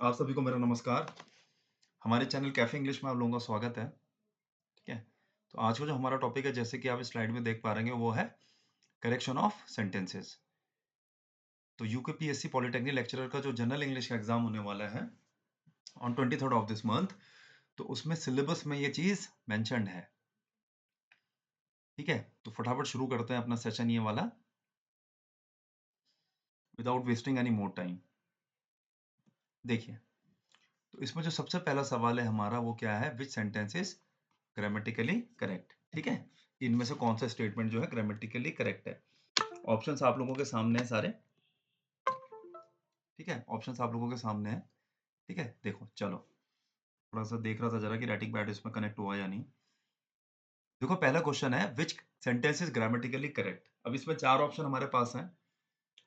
आप सभी को मेरा नमस्कार। हमारे चैनल कैफे इंग्लिश में आप लोगों का स्वागत है। ठीक है। तो आज का जो हमारा टॉपिक है, जैसे कि आप स्लाइड में देख पा रहे हैं, वो है करेक्शन ऑफ सेंटेंसेस। तो यूकेपीएससी पॉलिटेक्निक लेक्चरर का जो जनरल इंग्लिश का एग्जाम होने वाला है on 23rd of this month, तो उसमें सिलेबस में ये चीज मेंशन्ड है। ठीक है। तो फटाफट शुरू करते हैं अपना सेशन ये वाला, without wasting any more time. देखिए, तो इसमें जो सबसे पहला सवाल है हमारा, वो क्या है? Which sentence is grammatically correct. ठीक है। इनमें से कौन सा स्टेटमेंट जो है ग्रामेटिकली करेक्ट है? ऑप्शंस आप लोगों के सामने है सारे। ठीक है, ऑप्शंस आप लोगों के सामने है। ठीक है, देखो चलो, थोड़ा सा देख रहा था जरा कि राइटिंग पैड इसमें कनेक्ट हुआ या नहीं। देखो, पहला क्वेश्चन है which sentence is grammatically correct. अब इसमें चार ऑप्शन हमारे पास हैं।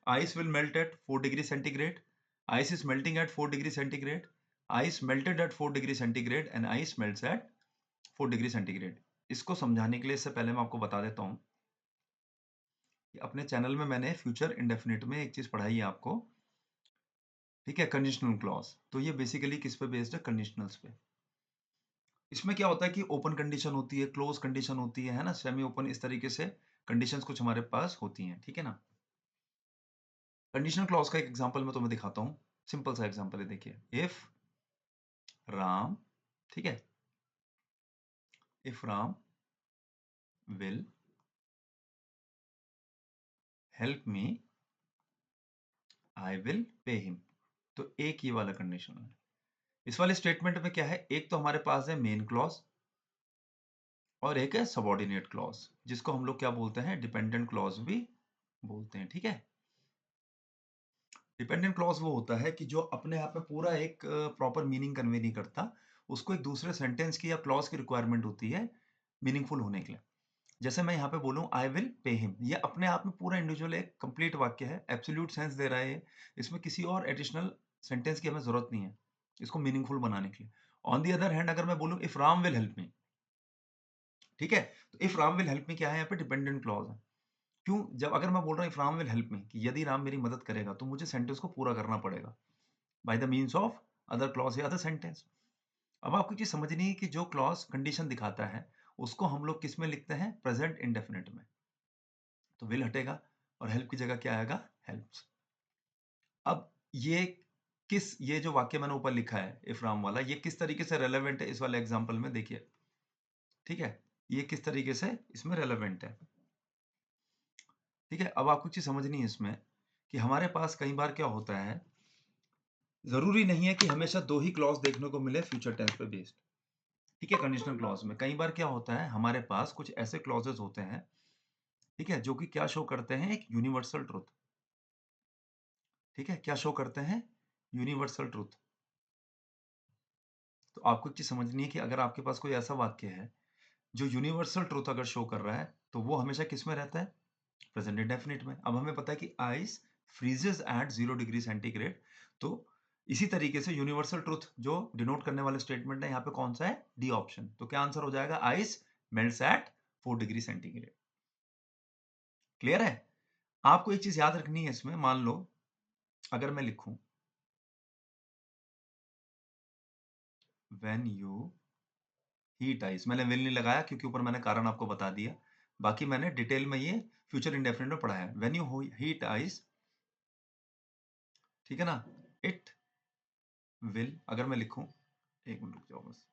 Ice will melt at 4 degree centigrade, ice is melting at 4 degree centigrade, ice melted at 4 degree centigrade and ice melts at 4 degree centigrade. इसको समझाने के लिए इससे पहले मैं आपको बता देता हूँ कि अपने चैनल में मैंने फ्यूचर इंडेफिनिट में एक चीज पढ़ाई है आपको। ठीक है, कंडीशनल क्लॉज। तो ये बेसिकली किस पे बेस्ड है? कंडीशनल्स पे। इसमें क्या होता है कि ओपन कंडीशन होती है, क्लोज कंडीशन होती है ना, सेमी ओपन, इस तरीके से कंडीशंस कुछ हमारे पास होती हैं। ठीक है ना। कंडीशनल क्लॉज का एक एग्जांपल मैं तुम्हें दिखाता हूँ। सिंपल सा एग्जांपल है, देखिए। इफ राम, ठीक है, if Ram will help me, I will pay him. तो एक ये वाला कंडीशन है। इस वाले स्टेटमेंट में क्या है? एक तो हमारे पास है मेन क्लॉज और एक है सबऑर्डिनेट क्लॉज, जिसको हम लोग क्या बोलते हैं? डिपेंडेंट क्लॉज भी बोलते हैं। ठीक है। डिपेंडेंट क्लॉज वो होता है कि जो अपने आप में पूरा एक प्रॉपर मीनिंग कन्वे नहीं करता, उसको एक दूसरे सेंटेंस की या क्लॉज की रिक्वायरमेंट होती है मीनिंगफुल होने के लिए। जैसे मैं यहाँ पे बोलूँ आई विल पे हिम, ये अपने आप में पूरा इंडिविजुअल एक कंप्लीट वाक्य है, एब्सोल्यूट सेंस दे रहा है ये। इसमें किसी और एडिशनल सेंटेंस की हमें जरूरत नहीं है इसको मीनिंगफुल बनाने के लिए। ऑन दी अदर हैंड, अगर मैं बोलूँ if Ram will help me, ठीक है, तो if Ram will help me क्या है? यहाँ पे डिपेंडेंट क्लॉज है। क्यों? जब अगर मैं बोल रहा हूँ if Ram will help me, कि यदि राम मेरी मदद करेगा, तो मुझे सेंटेंस को पूरा करना पड़ेगा by the means of other clause या अदर सेंटेंस। अब आपको चीज समझनी है कि जो क्लॉज कंडीशन दिखाता है, उसको हम लोग किस में लिखते हैं? प्रेजेंट इंडेफिनिट में। तो विल हटेगा और हेल्प की जगह क्या आएगा? हेल्प्स। अब ये जो वाक्य मैंने ऊपर लिखा है इफ राम वाला, ये किस तरीके से रेलेवेंट है इस वाले एग्जांपल में? देखिए, ठीक है, ये किस तरीके से इसमें रेलेवेंट है। ठीक है। अब आपको चीज समझनी है इसमें कि हमारे पास कई बार क्या होता है, जरूरी नहीं है कि हमेशा दो ही क्लॉज देखने को मिले फ्यूचर टेंस पे बेस्ड। ठीक है। कंडीशनल क्लॉज में कई बार क्या होता है, हमारे पास कुछ ऐसे क्लॉजेस होते हैं, ठीक है, जो कि क्या शो करते हैं? एक यूनिवर्सल ट्रुथ। ठीक है, क्या शो करते हैं? Universal truth. तो आपको एक चीज समझनी है कि अगर आपके पास कोई ऐसा वाक्य है जो यूनिवर्सल ट्रुथ अगर शो कर रहा है, तो वो हमेशा किस में रहता है? प्रेजेंट इंडेफिनिट में। अब हमें पता है कि ice freezes at 0 degree centigrade. तो इसी तरीके से यूनिवर्सल ट्रुथ जो डिनोट करने वाले स्टेटमेंट है यहाँ पे कौन सा है? D option. तो क्या आंसर हो जाएगा? Ice melts at 4 degree centigrade. Clear है? आपको एक चीज याद रखनी है इसमें। मान लो अगर मैं लिखूं व्हेन यू हीट आइस, मैंने विल नहीं लगाया क्योंकि ऊपर मैंने कारण आपको बता दिया। बाकी मैंने डिटेल में ये फ्यूचर इंडेफिनिट में पढ़ा है। व्हेन यू हीट आइस, ठीक है ना, इट विल, अगर मैं लिखूं, एक मिनट रुक जाओ बस।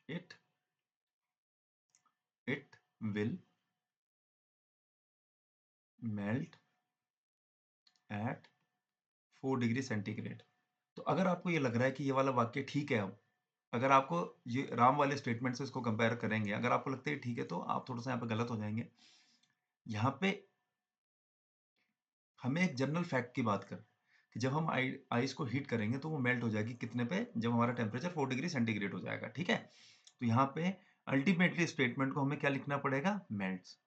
It it will melt at 4 degree centigrade. तो अगर आपको ये लग रहा है कि ये वाला वाक्य ठीक है, अब अगर आपको ये राम वाले स्टेटमेंट से इसको कंपेयर करेंगे, अगर आपको लगता है ठीक है, तो आप थोड़ा सा यहाँ पे गलत हो जाएंगे। यहाँ पे हमें एक जनरल फैक्ट की बात कर, कि जब हम आइस को हीट करेंगे तो वो मेल्ट हो जाएगी कितने पे? जब हमारा टेम्परेचर 4 डिग्री सेंटीग्रेड हो जाएगा। ठीक है। तो यहाँ पे अल्टीमेटली स्टेटमेंट को हमें क्या लिखना पड़ेगा? मेल्ट्स।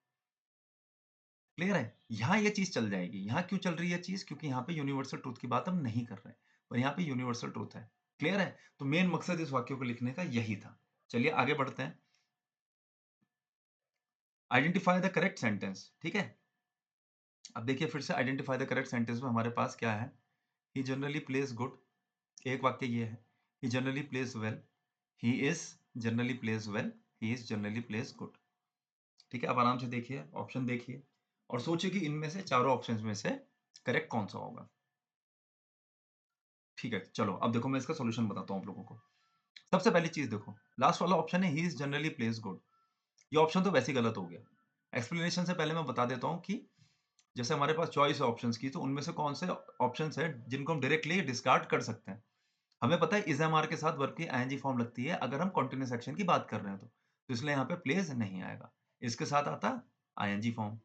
क्लियर है? यहाँ ये चीज चल जाएगी। यहाँ क्यों चल रही है चीज? क्योंकि यहाँ पे यूनिवर्सल ट्रूथ की बात हम नहीं कर रहे हैं, पर यहाँ पे यूनिवर्सल ट्रूथ है। क्लियर है? तो मेन मकसद इस वाक्य को लिखने का यही था। चलिए आगे बढ़ते हैं। आइडेंटिफाई द करेक्ट सेंटेंस, ठीक है? अब देखिए फिर से आइडेंटिफाई द करेक्ट सेंटेंस में हमारे पास क्या है? ही जनरली प्लेज गुड, एक वाक्य ये है। He generally plays well, he is generally plays well, he is generally plays good. ठीक है, अब आराम से देखिए, ऑप्शन देखिए और सोचिए कि इनमें से चारों ऑप्शंस में से करेक्ट कौन सा होगा। ठीक है, चलो अब देखो मैं इसका सॉल्यूशन बताता हूँ आप लोगों को। सबसे पहली चीज देखो, लास्ट वाला ऑप्शन है he is generally plays good. ये ऑप्शन तो वैसे ही गलत हो गया। एक्सप्लेनेशन से पहले मैं बता देता हूँ कि जैसे हमारे पास चॉइस है ऑप्शंस की, तो उनमें से कौन से ऑप्शंस है जिनको हम डायरेक्टली डिस्कार्ड कर सकते हैं। हमें पता है इज एम आर के साथ वर्ब की आईएनजी फॉर्म लगती है अगर हम कंटीन्यूअस एक्शन की बात कर रहे हैं तो इसलिए यहाँ पे प्लेज नहीं आएगा। इसके साथ आता आईएनजी फॉर्म।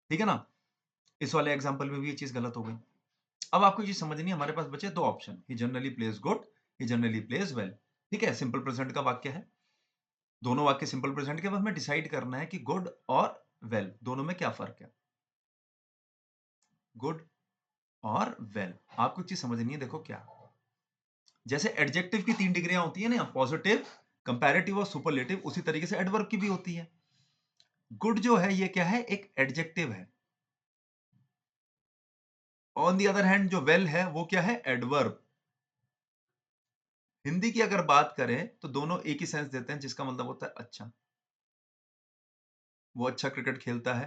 ठीक है ना? इस वाले एग्जांपल में भी ये चीज गलत हो गई। अब आपको ये चीज समझनी है, हमारे पास बचे दो ऑप्शन, ही जनरली प्लेज गुड, ही जनरली प्लेज वेल। ठीक है, सिंपल प्रेजेंट का वाक्य है। दोनों वाक्य सिंपल प्रेजेंट के, अब हमें डिसाइड करना है कि गुड और वेल दोनों में क्या फर्क है। गुड और वेल आपको एक चीज समझनी है, देखो क्या, जैसे एडजेक्टिव की 3 डिग्रियां होती है ना, पॉजिटिव, कंपैरेटिव और सुपरलेटिव, उसी तरीके से एडवर्ब की भी होती है। गुड जो है ये क्या है, एक एडजेक्टिव है। ऑन दी अदर हैंड जो वेल है वो क्या है, एडवर्ब। हिंदी की अगर बात करें तो दोनों एक ही सेंस देते हैं, जिसका मतलब होता है अच्छा। वो अच्छा क्रिकेट खेलता है,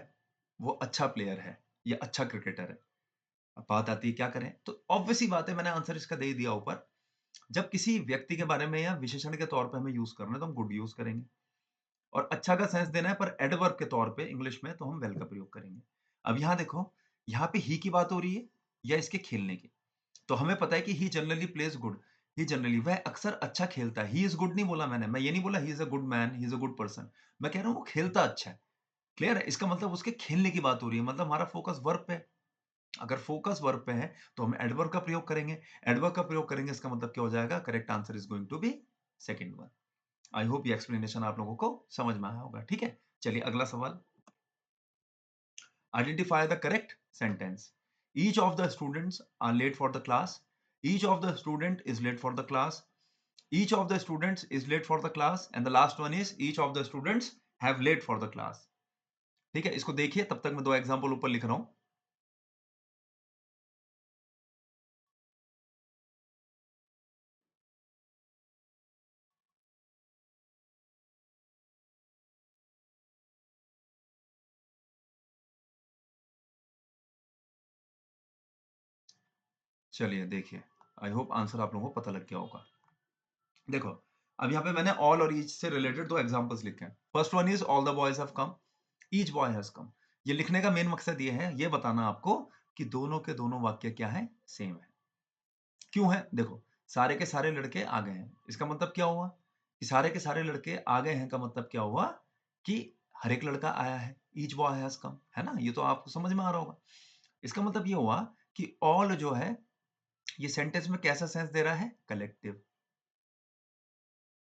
वो अच्छा प्लेयर है, या अच्छा क्रिकेटर है। अब बात आती है क्या करें, तो ऑब्वियस ही बात है, मैंने आंसर इसका दे ही दिया ऊपर। जब किसी व्यक्ति के बारे में या विशेषण के तौर पे हमें यूज करना है तो हम गुड यूज करेंगे, और अच्छा का सेंस देना है पर एडवर्ब के तौर पे इंग्लिश में तो हम वेल का प्रयोग करेंगे। अब यहाँ देखो, यहाँ पे ही की बात हो रही है या इसके खेलने की। तो हमें पता है कि ही जनरली प्लेज गुड। ही जनरली, वह अक्सर अच्छा खेलता है। ही इज गुड नहीं बोला मैंने, मैं ये नहीं बोला he is a good man, he is a good person. मैं कह रहा हूँ वो खेलता अच्छा है। क्लियर है? इसका मतलब उसके खेलने की बात हो रही है, मतलब हमारा फोकस वर्ब पे है। अगर फोकस वर्ब पे है तो हम एडवर्ब का प्रयोग करेंगे। एडवर्ब का प्रयोग करेंगे, इसका मतलब क्या हो जाएगा, correct answer is going to be second one. I hope ये एक्सप्लेनेशन आप लोगों को समझ में आया होगा। ठीक है, चलिए अगला सवाल। Identify the correct sentence. Each of the students are late for the class, each of the student is late for the class, each of the students is late for the class, and the last one is each of the students have late for the class। ठीक है, इसको देखिए, तब तक मैं दो example ऊपर लिख रहा हूं। चलिए देखिए, आई होप आंसर आप लोगों को पता लग गया होगा। देखो, अब यहाँ पे मैंने ऑल और ईच से रिलेटेड दो एग्जांपल्स लिखे हैं। First one is all the boys have come, each boy has come. ये लिखने का मेन मकसद ये है, ये बताना आपको कि दोनों के दोनों वाक्य क्या है, सेम है। क्यों है? देखो, सारे के सारे लड़के आ गए हैं, इसका मतलब क्या हुआ कि सारे के सारे लड़के आ गए हैं का मतलब क्या हुआ कि हर एक लड़का आया है। ईच बॉय हैज कम, है ना? ये तो आपको समझ में आ रहा होगा। इसका मतलब ये हुआ कि ऑल जो है ये सेंटेंस में कैसा सेंस दे रहा है, कलेक्टिव।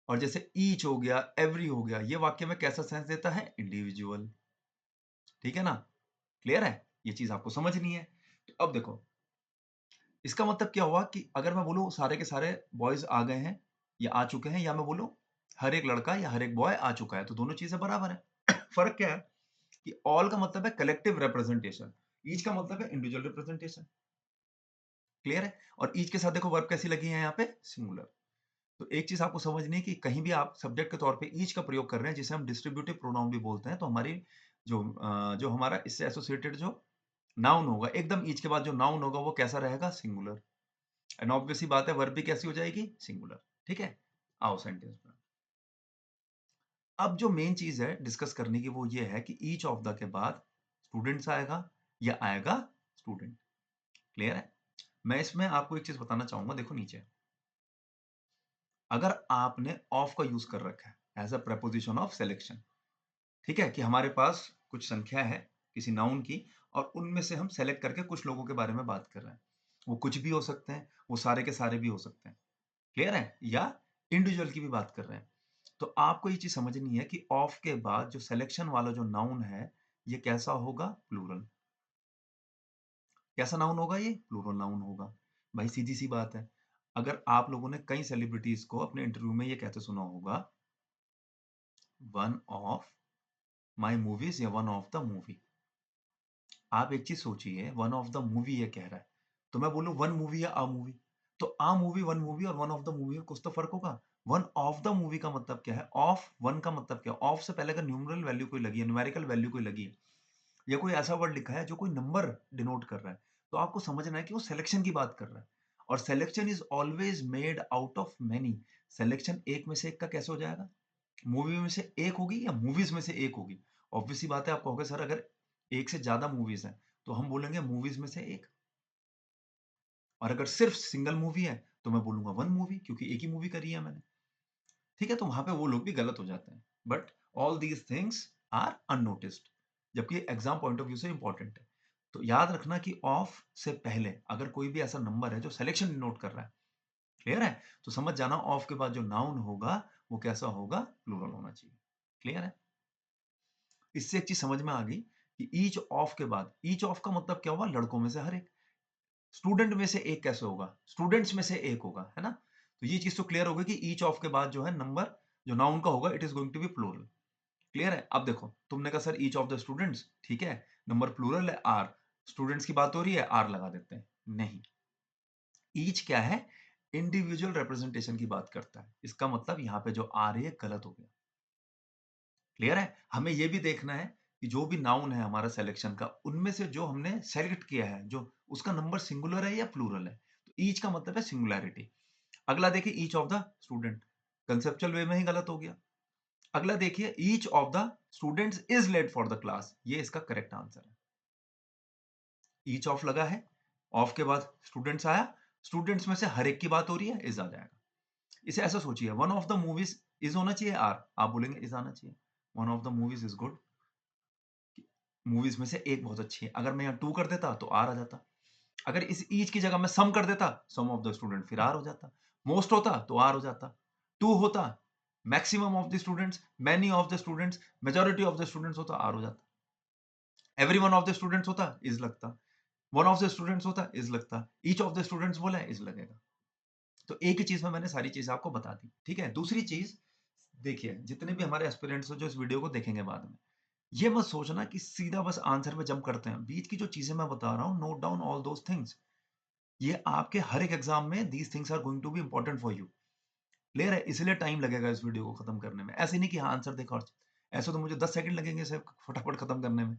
और जैसे ईच हो गया, एवरी हो गया, ये वाक्य में कैसा सेंस देता है, इंडिविजुअल। ठीक है ना? क्लियर है? ये चीज आपको समझनी है। तो अब देखो, इसका मतलब क्या हुआ कि अगर मैं बोलूं सारे के सारे बॉयज आ गए हैं या आ चुके हैं, या मैं बोलूं हर एक लड़का या हर एक बॉय आ चुका है, तो दोनों चीजें बराबर है। फर्क क्या है कि ऑल का मतलब है कलेक्टिव रिप्रेजेंटेशन, ईच का मतलब है इंडिविजुअल रिप्रेजेंटेशन। क्लियर है? और ईच के साथ देखो वर्ब कैसी लगी है यहाँ पे, सिंगुलर। तो एक चीज आपको समझनी है कि कहीं भी आप सब्जेक्ट के तौर पे ईच का प्रयोग कर रहे हैं, जिसे हम डिस्ट्रीब्यूटिव प्रोनाउन भी बोलते हैं, तो हमारी जो हमारा इससे एसोसिएटेड जो नाउन होगा, एकदम ईच के बाद जो नाउन होगा वो कैसा रहेगा, सिंगुलर। एंड ऑब्वियस सी बात है, वर्ब भी कैसी हो जाएगी, सिंगुलर। ठीक है, आओ सेंटेंस में। अब जो मेन चीज है डिस्कस करने की वो ये है कि ईच ऑफ द के बाद स्टूडेंट्स आएगा या आएगा स्टूडेंट। क्लियर है? मैं इसमें आपको एक चीज बताना चाहूंगा, देखो नीचे, अगर आपने ऑफ का यूज कर रखा है as a preposition of selection, ठीक है, कि हमारे पास कुछ संख्या है किसी नाउन की, और उनमें से हम सेलेक्ट करके कुछ लोगों के बारे में बात कर रहे हैं। वो कुछ भी हो सकते हैं, वो सारे के सारे भी हो सकते हैं। क्लियर है? या इंडिविजुअल की भी बात कर रहे हैं। तो आपको ये चीज समझनी है कि ऑफ के बाद जो सिलेक्शन वाला जो नाउन है, ये कैसा होगा, प्लूरल। कैसा नाउन होगा, ये प्लूरल नाउन होगा। भाई सीधी सी बात है, अगर आप लोगों ने कई सेलिब्रिटीज को अपने इंटरव्यू में ये कहते सुना होगा, वन ऑफ माय मूवीज या वन ऑफ द मूवी। आप एक चीज सोचिए, वन ऑफ द मूवी ये कह रहा है, तो मैं बोलूं वन मूवी या अ मूवी, तो अ मूवी वन मूवी और वन ऑफ द मूवी में कुछ तो फर्क होगा। वन ऑफ द मूवी का मतलब क्या है, ऑफ वन का मतलब क्या है, ऑफ से पहले अगर न्यूमरल वैल्यू कोई लगी है, न्यूमेरिकल वैल्यू कोई लगी है, या कोई ऐसा वर्ड लिखा है जो कोई नंबर डिनोट कर रहा है, तो आपको समझना है कि वो सिलेक्शन की बात कर रहा है। और selection is always made out of many. Selection एक में से एक का कैसे हो जाएगा, मूवी में से एक होगी या मूवीज में से एक होगी। ऑब्वियस सी बात है, आप कहोगे सर अगर एक से ज्यादा मूवीज हैं तो हम बोलेंगे मूवीज में से एक, और अगर सिर्फ सिंगल मूवी है तो मैं बोलूंगा वन मूवी, क्योंकि एक ही मूवी करी है मैंने। ठीक है, तो वहां पे वो लोग भी गलत हो जाते हैं, but all these things are unnoticed, जबकि एग्जाम पॉइंट ऑफ व्यू से इंपॉर्टेंट है। तो याद रखना कि ऑफ से पहले अगर कोई भी ऐसा नंबर है जो सिलेक्शन नोट कर रहा है, क्लियर है, तो समझ जाना ऑफ के बाद जो नाउन होगा वो कैसा होगा, प्लूरल होना चाहिए। क्लियर है, इससे एक चीज समझ में आ गई कि ईच ऑफ के बाद, ईच ऑफ का मतलब क्या हुआ, लड़कों में से हर एक। स्टूडेंट में से एक कैसे होगा, स्टूडेंट्स में से एक होगा, है ना। तो ये चीज तो क्लियर हो गई कि ईच ऑफ के बाद जो है नंबर जो नाउन का होगा it is going to be plural. Clear है, अब देखो तुमने कहा sir each of the students, ठीक है, नंबर प्लूरल है आर, स्टूडेंट्स की बात हो रही है आर लगा देते हैं, नहीं, ईच क्या है, इंडिविजुअल रिप्रेजेंटेशन की बात करता है, इसका मतलब यहाँ पे जो आर है गलत हो गया। क्लियर है, हमें ये भी देखना है कि जो भी नाउन है हमारा सिलेक्शन का, उनमें से जो हमने सेलेक्ट किया है जो उसका नंबर सिंगुलर है या प्लूरल है, तो ईच का मतलब है सिंगुलैरिटी। अगला देखिए each of the student, conceptual way में ही गलत हो गया। अगला देखिए each of the students is late for the class, ये इसका करेक्ट आंसर है। ईच ऑफ लगा है, ऑफ के बाद स्टूडेंट्स आया, स्टूडेंट्स में से हर एक की बात हो रही है, इज आ जाएगा। इसे ऐसा सोचिए, one of the movies is होना चाहिए आर, आप बोलेंगे इज आना चाहिए, one of the movies is good, movies में से एक बहुत अच्छी है, अगर मैं यहाँ टू कर देता तो आर आ जाता, अगर इस ईच की जगह मैं सम कर देता, सम ऑफ द स्टूडेंट, फिर आर हो जाता, मोस्ट होता तो आर हो जाता, टू होता maximum of the students, many of the students, majority of the students होता आर हो जाता, every one of the students होता इज लगता, वन ऑफ द स्टूडेंट्स होता इज लगता, ईच ऑफ द स्टूडेंट्स बोला है इज लगेगा। तो एक ही चीज में मैंने सारी चीज आपको बता दी, ठीक है। दूसरी चीज देखिए, जितने भी हमारे एस्पिरेंट्स हो जो इस वीडियो को देखेंगे बाद में, ये मत सोचना कि सीधा बस आंसर पे जंप करते हैं, बीच की जो चीजें मैं बता रहा हूँ, note down all those things, ये आपके हर एक एग्जाम में these things are going to be important for you. Clear है, इसलिए टाइम लगेगा इस वीडियो को खत्म करने में, ऐसे नहीं कि हाँ आंसर देखा और ऐसे तो मुझे 10 सेकंड लगेंगे इसे फटाफट खत्म करने में,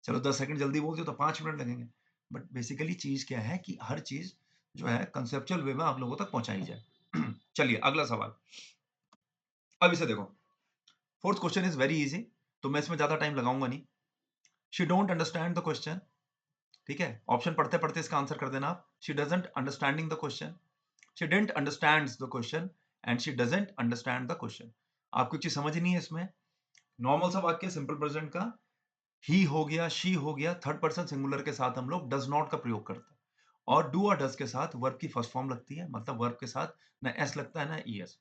चलो 10 सेकंड जल्दी बोल दियो तो 5 मिनट लगेंगे। बट बेसिकली चीज क्या है कि हर चीज जो है कंसेप्चुअल वे में आप लोगों तक पहुंचाई जाए। चलिए अगला सवाल, अब इसे देखो, fourth question is very easy, तो मैं इसमें ज्यादा टाइम लगाऊंगा नहीं। She don't understand the question, ठीक है, ऑप्शन पढ़ते पढ़ते इसका आंसर कर देना आप। She doesn't understanding the question, she didn't understands the question, and she doesn't understand the question. आपको चीज समझ नहीं है इसमें, नॉर्मल सा वाक्य सिंपल प्रेजेंट का, ही हो गया, शी हो गया, थर्ड पर्सन सिंगुलर के साथ हम लोग डज नॉट का प्रयोग करते हैं, और डू और डज के साथ वर्ब की फर्स्ट फॉर्म लगती है, मतलब वर्ब के साथ ना एस लगता है ना ई एस।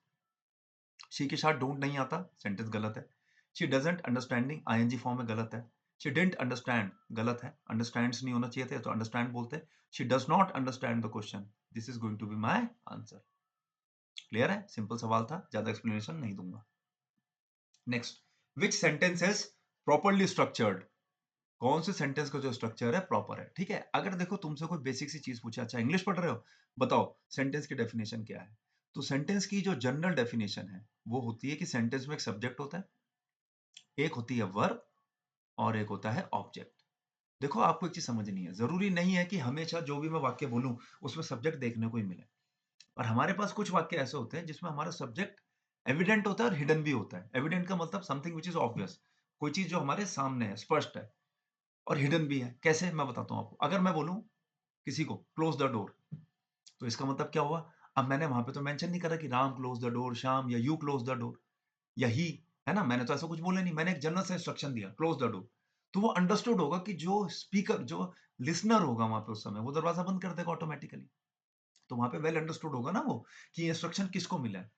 शी के साथ डोंट नहीं आता, सेंटेंस गलत है। She doesn't understanding I N G form में गलत है। शी डिडंट अंडरस्टैंड गलत है, अंडरस्टैंड्स नहीं होना चाहिए थे तो अंडरस्टैंड बोलते। She does not understand the question, this is going to be my answer. Clear है, सिंपल सवाल था, ज्यादा एक्सप्लेनेशन नहीं दूंगा। Next, which sentence is properly structured, कौन से सेंटेंस का जो स्ट्रक्चर है प्रॉपर है, ठीक है। अगर देखो तुमसे कोई बेसिक सी चीज पूछे, अच्छा इंग्लिश पढ़ रहे हो, बताओ सेंटेंस की डेफिनेशन क्या है, तो सेंटेंस की जो जनरल डेफिनेशन है वो होती है कि सेंटेंस में एक सब्जेक्ट होता है, एक होती है वर्ब, और एक होता है ऑब्जेक्ट। देखो आपको एक चीज समझनी है, जरूरी नहीं है कि हमेशा जो भी मैं वाक्य बोलूं उसमें सब्जेक्ट देखने को ही मिले, और हमारे पास कुछ वाक्य ऐसे होते हैं जिसमें हमारा सब्जेक्ट एविडेंट होता है और हिडन भी होता है। एविडेंट का मतलब समथिंग विच इज ऑब्वियस, कोई चीज जो हमारे सामने है, स्पष्ट है, और हिडन भी है। कैसे, मैं बताता हूँ आपको। अगर मैं बोलूं किसी को क्लोज द डोर, तो इसका मतलब क्या हुआ, अब मैंने वहां पे तो मेंशन नहीं करा कि Ram close the door, Shyam, या यू क्लोज द डोर, या ही, है ना, मैंने तो ऐसा कुछ बोला नहीं, मैंने एक जनरल सा इंस्ट्रक्शन दिया क्लोज द डोर, तो वो अंडरस्टूड होगा कि जो स्पीकर, जो लिसनर होगा वहां पे उस समय, वो दरवाजा बंद कर देगा ऑटोमेटिकली, तो वहां पे वेल अंडरस्टूड होगा ना वो, कि इंस्ट्रक्शन किसको मिला है।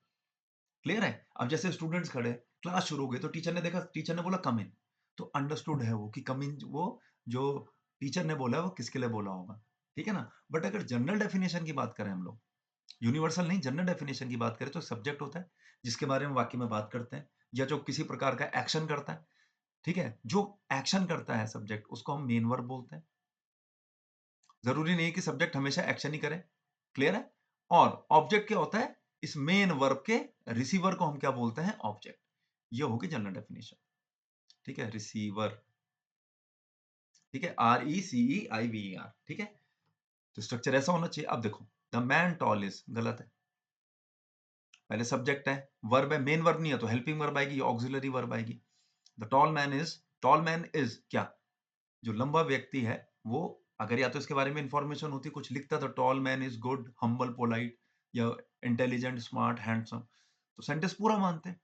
क्लियर है, अब जैसे स्टूडेंट्स खड़े, क्लास शुरू हो गई, तो टीचर ने देखा, टीचर ने बोला कम इन, तो अंडरस्टूड है वो कि कम इन, वो जो टीचर ने बोला है वो किसके लिए बोला होगा, ठीक है ना। बट अगर जनरल डेफिनेशन की बात करें हम लोग, यूनिवर्सल नहीं, जनरल डेफिनेशन की बात करें तो सब्जेक्ट होता है जिसके बारे में वाक्य में बात करते हैं, या जो किसी प्रकार का एक्शन करता है, ठीक है? जो एक्शन करता है सब्जेक्ट, उसको हम मेन वर्ब बोलते हैं। जरूरी नहीं कि सब्जेक्ट हमेशा एक्शन ही करे, क्लियर है? और ऑब्जेक्ट क्या होता है? इस मेन वर्ब के रिसीवर को हम क्या बोलते हैं? ऑब्जेक्ट। ये होगी जनरल डेफिनेशन, ठीक है? रिसीवर, ठीक है? RECEIVER, ठीक है? तो स्ट्रक्चर ऐसा होना चाहिए। अब देखो, द मैन टॉल इज, गलत है। पहले सब्जेक्ट है, वर्ब है, मेन वर्ब नहीं है तो हेल्पिंग वर्ब आएगी, ऑक्सिलरी वर्ब आएगी। द टॉल मैन इज क्या? जो लंबा व्यक्ति है वो, अगर या तो इसके बारे में इंफॉर्मेशन होती, कुछ लिखता तो tall man is good, humble, polite, या इंटेलिजेंट, स्मार्ट, हैंडसम, तो सेंटेंस पूरा मानते हैं।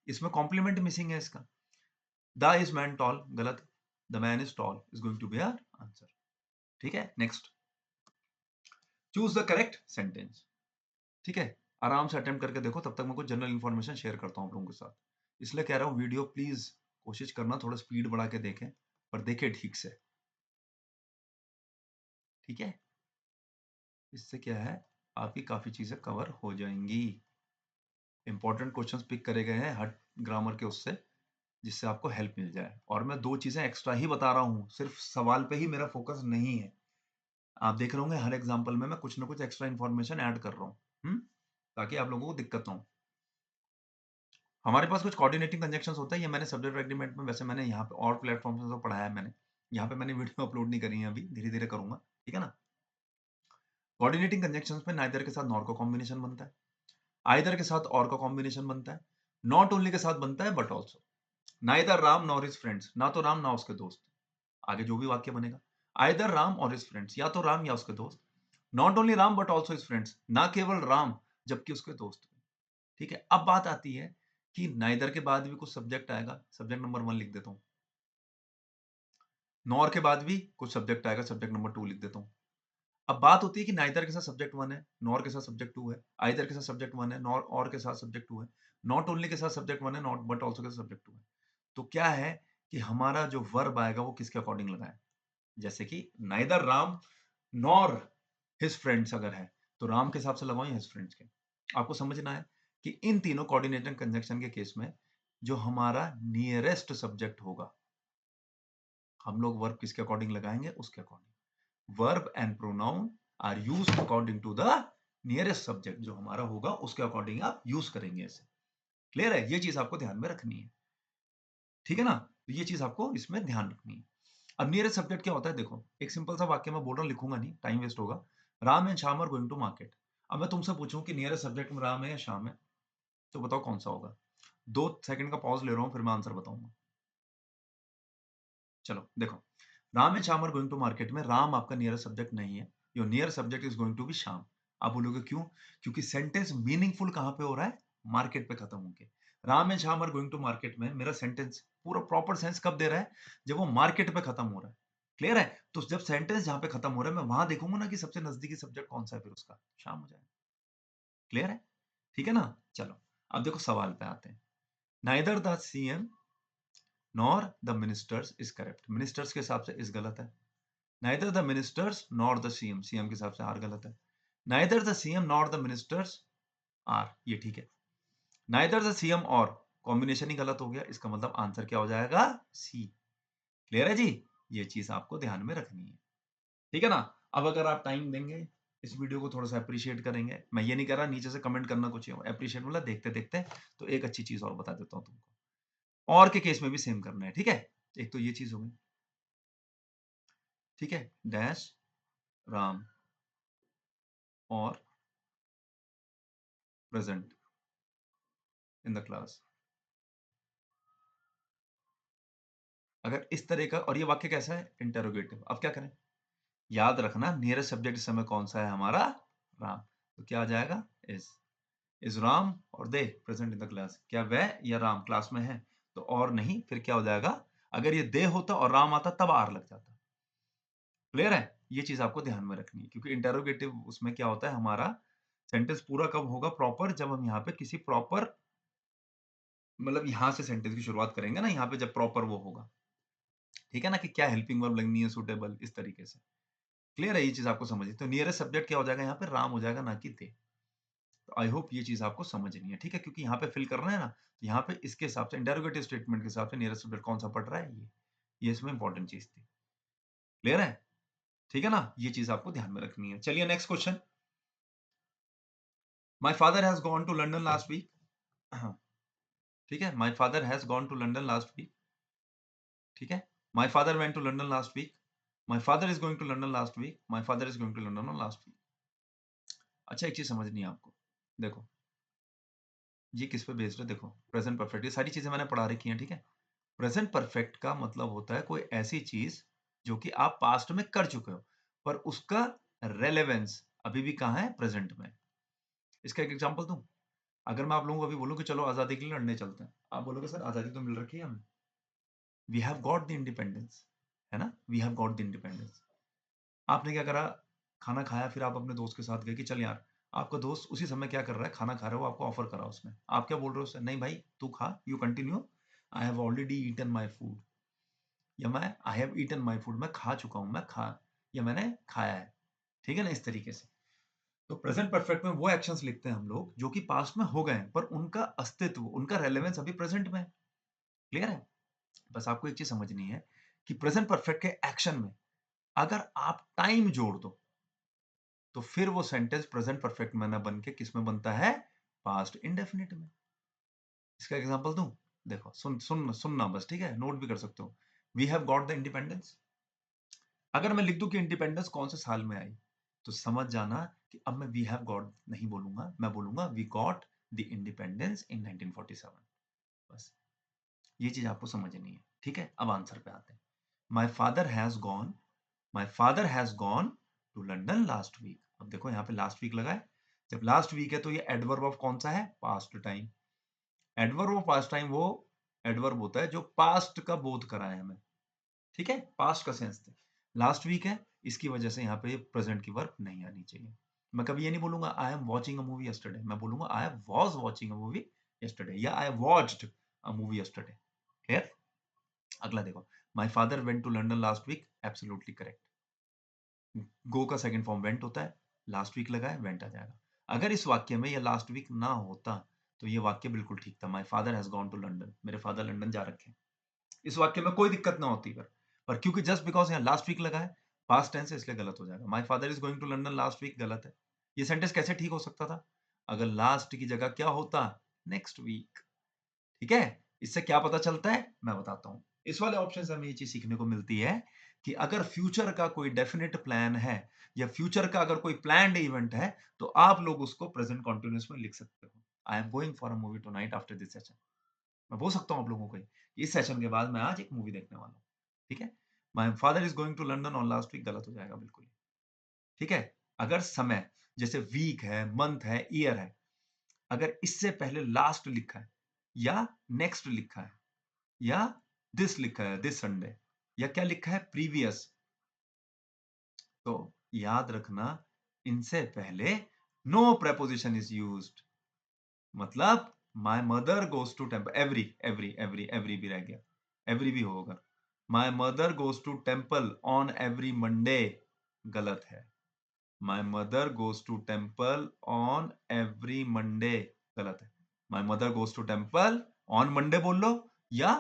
इसमें कॉम्प्लीमेंट मिसिंग है इसका। द इज मैन टॉल, गलत। The man is tall is going to be our answer, ठीक है? Next, choose the correct sentence, ठीक है? आराम से अटेम्प्ट करके देखो, तब तक मैं कुछ जनरल इन्फॉर्मेशन शेयर करता हूँ आप लोगों के साथ। इसलिए कह रहा हूँ वीडियो प्लीज कोशिश करना थोड़ा स्पीड बढ़ा के देखें, पर देखें ठीक से, ठीक है? इससे क्या है, आपकी काफी चीजें कवर हो जाएंगी। इंपॉर्टेंट क्वेश्चंस पिक करे गए हैं हर ग्रामर के उससे, जिससे आपको हेल्प मिल जाए। और मैं दो चीजें एक्स्ट्रा ही बता रहा हूँ, सिर्फ सवाल पे ही मेरा फोकस नहीं है। आप देख रहे होंगे हर एग्जाम्पल में मैं कुछ ना कुछ एक्स्ट्रा इन्फॉर्मेशन ऐड कर रहा हूँ, ताकि आप लोगों को दिक्कत ना हो। हमारे पास कुछ कोऑर्डिनेटिंग कंजंक्शंस होता है, ये मैंने सब्जेक्ट एग्रीमेंट में, वैसे मैंने यहाँ पे और प्लेटफॉर्म से तो पढ़ाया है मैंने, यहाँ पे मैंने वीडियो अपलोड नहीं करी है अभी, धीरे धीरे करूंगा, ठीक है ना? कोऑर्डिनेटिंग कंजंक्शंस में नाइदर के साथ नॉर का कॉम्बिनेशन बनता है, आइदर के साथ और का कॉम्बिनेशन बनता है, नॉट ओनली के साथ बनता है but also. Neither Ram nor his friends, ना तो राम ना उसके दोस्त, आगे जो भी वाक्य बनेगा, आइदर राम और हिज फ्रेंड्स, या तो राम या उसके दोस्त, not only Ram but also his friends, ना केवल राम जबकि उसके दोस्त, ठीक है? अब बात आती है कि नाइदर के बाद भी कुछ सब्जेक्ट आएगा, सब्जेक्ट नंबर 1 लिख देता हूं, नॉर के बाद भी कुछ सब्जेक्ट आएगा, सब्जेक्ट नंबर 2 लिख देता हूं। अब बात होती है कि नाइदर के साथ सब्जेक्ट 1 है, नॉर के साथ सब्जेक्ट 2 है, आइदर के साथ सब्जेक्ट 1 है, नॉर और के साथ सब्जेक्ट 2 है, नॉट ओनली के साथ सब्जेक्ट 1 है, नॉट बट ऑल्सो के साथ सब्जेक्ट 2 है। तो क्या है कि हमारा जो वर्ब आएगा वो किसके अकॉर्डिंग लगाए? जैसे कि neither Ram nor his friends अगर है, तो राम के हिसाब से लगाओ या हिज फ्रेंड्स के। आपको समझना है कि इन तीनों कोऑर्डिनेटर कंजंक्शन के केस में जो हमारा नियरेस्ट सब्जेक्ट होगा, हम लोग वर्ब किसके अकॉर्डिंग लगाएंगे? उसके according. Verb and pronoun are used according to the nearest subject, जो हमारा होगा उसके अकॉर्डिंग आप यूज करेंगे इसे। क्लियर है? ये चीज आपको ध्यान में रखनी है, ठीक है ना? तो ये चीज आपको इसमें ध्यान रखनी है। अब नियरेस्ट सब्जेक्ट क्या होता है? देखो, एक सिंपल सा वाक्य मैं बोल रहा हूं, लिखूंगा नहीं, टाइम वेस्ट होगा। Ram and Shyam are going to market. अब मैं तुमसे पूछूं कि नियरेस्ट सब्जेक्ट में राम है या श्याम है, तो बताओ कौन सा होगा? 2 सेकंड का पॉज ले रहा हूं, फिर मैं आंसर बताऊंगा। चलो देखो, Ram and Shyam are going to market में राम आपका नियरेस्ट सब्जेक्ट नहीं है, your near subject is going to be Shyam. आप बोलोगे क्यों? क्योंकि सेंटेंस मीनिंगफुल कहां पे हो रहा है? मार्केट पे खत्म होके। Ram and Shyam are going to market में मेरा सेंटेंस पूरा प्रॉपर सेंस कब दे रहा है? जब वो मार्केट पे खत्म हो रहा है। क्लियर है? तो जब सेंटेंस जहां पे खत्म हो रहा है, मैं वहां देखूंगा ना कि सबसे नजदीकी सब्जेक्ट कौन सा है, फिर उसका श्याम हो जाएगा। क्लियर है? ठीक है ना? चलो, अब देखो सवाल पे आते हैं। Neither the CM nor the ministers is correct. Ministers के हिसाब से इस गलत है। Neither the ministers nor the CM, CM के हिसाब से आर गलत है। Neither the CM nor the ministers are, ये ठीक है। नाइदर द सीएम और, कॉम्बिनेशन ही गलत हो गया, इसका मतलब आंसर क्या हो जाएगा? सी। क्लियर है जी? ये चीज आपको ध्यान में रखनी है, ठीक है ना? अब अगर आप टाइम देंगे, इस वीडियो को थोड़ा सा अप्रिशिएट करेंगे, मैं ये नहीं कर रहा नीचे से कमेंट करना कुछ अप्रिशिएट, मतलब देखते देखते, तो एक अच्छी चीज और बता देता हूँ तुमको, और के केस में भी सेम करना है, ठीक है? एक तो ये चीज होगी, ठीक है? डैश राम और प्रेजेंट इन द क्लास। अगर इस तरह का, और ये वाक्य कैसा है? इंटेरोगेटिव। अब क्या करें? याद रखना नियरेस्ट सब्जेक्ट इस समय कौन सा है हमारा? राम। तो क्या आ जाएगा? इज राम और दे प्रेजेंट इन द क्लास? क्या वह या राम क्लास में है? तो और नहीं, फिर क्या हो जाएगा? अगर ये दे होता और राम आता तब आर लग जाता। क्लियर है? ये चीज आपको ध्यान में रखनी है, क्योंकि इंटेरोगेटिव उसमें क्या होता है, हमारा सेंटेंस पूरा कब होगा प्रॉपर? जब हम यहाँ पे किसी प्रॉपर, मतलब यहाँ से सेंटेंस की शुरुआत करेंगे ना, यहाँ पे जब प्रॉपर वो होगा, ठीक है ना? कि क्या हेल्पिंग वर्ब लगनी है, सुटेबल, इस तरीके से। क्लियर है? ये चीज आपको समझिए। तो नियरेस्ट सब्जेक्ट क्या हो जाएगा यहाँ पे? राम हो जाएगा, ना कि दे। आई होप ये चीज आपको समझनी है, ठीक है, क्योंकि यहाँ पे फिल करना है ना, तो यहाँ पे इसके हिसाब से इंटेरोगेटिव स्टेटमेंट के हिसाब से नियरेस्ट ऑब्जेक्ट कौन सा पड़ रहा है, ये इसमें इंपॉर्टेंट चीज थी। क्लियर है? ठीक है ना, ये चीज आपको ध्यान में रखनी है। चलिए next question. My father has gone to London last week. ठीक है, my father has gone to London last week. ठीक है, my father went to London last week. My father is going to London last week. My father is going to London last week. अच्छा, एक चीज समझनी है आपको, देखो ये किस पे बेस्ड है, देखो प्रेजेंट परफेक्ट, ये सारी चीजें मैंने पढ़ा रखी हैं, ठीक है। प्रेजेंट परफेक्ट का मतलब होता है कोई ऐसी चीज जो कि आप पास्ट में कर चुके हो, पर उसका रेलेवेंस अभी भी कहाँ है, प्रेजेंट में। इसका एक एग्जांपल दूं, अगर मैं आप लोगों को अभी बोलूं कि चलो आजादी के लिए लड़ने चलते हैं, आप बोलोगे सर आजादी तो मिल रखी है हमें, we have got the independence, है ना, we have got the independence. आपने क्या करा, खाना खाया, फिर आप अपने दोस्त के साथ गए कि चल यार, आपका दोस्त उसी समय क्या कर रहा है, खाना खा रहा है, वो आपको ऑफर करा उसने, आप क्या बोल रहे हो उससे, नहीं भाई तू खा, you continue, I have already eaten my food, या मैं I have eaten my food, मैं खा चुका हूं, मैं खा, या मैंने खाया है, ठीक है ना, इस तरीके से। तो प्रेजेंट परफेक्ट में वो एक्शंस लिखते हैं हम लोग जो कि पास्ट में हो गए हैं, पर उनका अस्तित्व, उनका रेलेवेंस अभी प्रेजेंट में है। क्लियर है? बस आपको एक चीज समझनी है कि प्रेजेंट परफेक्ट के एक्शन में अगर आप टाइम जोड़ दो, तो फिर वो सेंटेंस प्रेजेंट परफेक्ट में ना बन के किस में बनता है, पास्ट इंडेफिनिट में। इसका एग्जांपल दूं, देखो सुनना बस, ठीक है, नोट भी कर सकते हो। We have got the independence, अगर मैं लिख दूं कि इंडिपेंडेंस कौन से साल में आई, तो समझ जाना कि अब मैं वी हैव गॉट नहीं बोलूंगा, मैं बोलूंगा we got the independence in 1947। बस ये चीज आपको समझनी है, ठीक है। अब आंसर पे आते हैं। My father has gone, my father has gone to London last week. अब देखो यहाँ पे लास्ट वीक लगा है, जब लास्ट वीक है तो ये एडवर्ब ऑफ कौन सा है, past time. Adverb of past time वो एडवर्ब होता है जो पास्ट का बोध कराए हमें, ठीक है, पास्ट का सेंस थे। लास्ट वीक है, इसकी वजह से यहाँ पे प्रेजेंट की वर्ब नहीं आनी चाहिए। मैं कभी ये नहीं बोलूंगा I am watching a movie yesterday, मैं बोलूंगा I was watching a movie yesterday, या I watched a movie yesterday. Clear? अगला देखो, my father went to London last week, absolutely correct. Go का सेकंड फॉर्म वेंट होता है, last week लगा है, वेंट आ जाएगा। अगर इस वाक्य में ये लास्ट वीक ना होता तो ये वाक्य बिल्कुल ठीक था, my father has gone to London, मेरे फादर लंदन जा रखे हैं, इस वाक्य में कोई दिक्कत ना होती। पर क्योंकि जस्ट बिकॉज यहाँ लास्ट वीक लगा है, पास्ट टेंस है, इसलिए गलत हो जाएगा। My father is going to London last week गलत है। ये सेंटेंस कैसे ठीक हो सकता था, अगर लास्ट की जगह क्या होता, नेक्स्ट वीक। ठीक है, इससे क्या पता चलता है, मैं बताता हूं। इस वाले ऑप्शन से हमें ये चीज सीखने को मिलती है कि अगर फ्यूचर का कोई डेफिनेट प्लान है, या फ्यूचर का अगर कोई प्लान्ड इवेंट है, तो आप लोग उसको प्रेजेंट कॉन्टिन्यूस में लिख सकते हो। I am going for a movie two night after this session, मैं बोल सकता हूँ आप लोगों को इस सेशन के बाद मैं आज एक मूवी देखने वाला हूँ। ठीक है, my father is going to London on last week गलत हो जाएगा बिल्कुल। ठीक है, अगर समय जैसे वीक है, मंथ है, ईयर है, अगर इससे पहले लास्ट लिखा है, या नेक्स्ट लिखा है, या दिस लिखा है, दिस संडे, या क्या लिखा है, प्रीवियस, तो याद रखना इनसे पहले नो preposition इज यूज्ड। मतलब my mother goes to temple, every every every every भी रह गया, एवरी भी होगा। My mother goes to temple on every Monday गलत है। My mother goes to temple on every Monday गलत है। My mother goes to temple on Monday बोल लो, या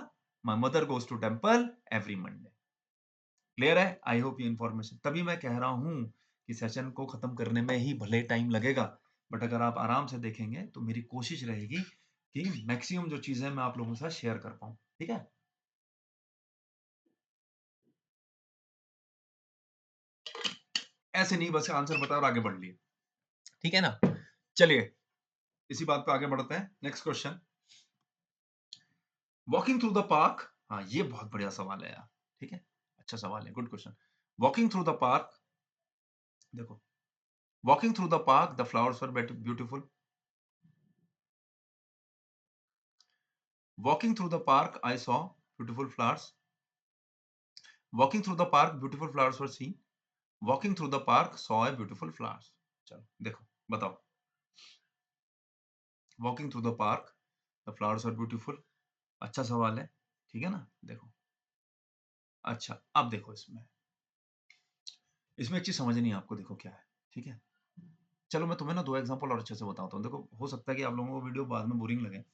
my mother goes to temple every Monday. Clear है? I hope ये information, तभी मैं कह रहा हूं कि सेशन को खत्म करने में ही भले टाइम लगेगा, बट अगर आप आराम से देखेंगे तो मेरी कोशिश रहेगी कि मैक्सिमम जो चीजें मैं आप लोगों के साथ शेयर कर पाऊं। ठीक है, ऐसे नहीं बस आंसर बताओ और आगे बढ़ लिए, ठीक है ना। चलिए इसी बात पे आगे बढ़ते हैं। Next question, walking through the park, हाँ ये बहुत बढ़िया सवाल है यार, ठीक है, अच्छा सवाल है, good question. Walking through the park, देखो walking through the park the flowers were beautiful. Walking through the park, I saw beautiful flowers. Walking through the park, beautiful flowers were seen. Walking through the park, saw a beautiful flowers. चलो देखो बताओ, walking through the park the flowers are beautiful, अच्छा सवाल है, ठीक है ना। देखो अच्छा, अब देखो इसमें एक चीज समझनी है आपको, देखो क्या है, ठीक है। चलो मैं तुम्हें ना 2 एग्ज़ाम्पल और अच्छे से बताता हूँ। देखो, हो सकता है कि आप लोगों को वीडियो बाद में बोरिंग लगे,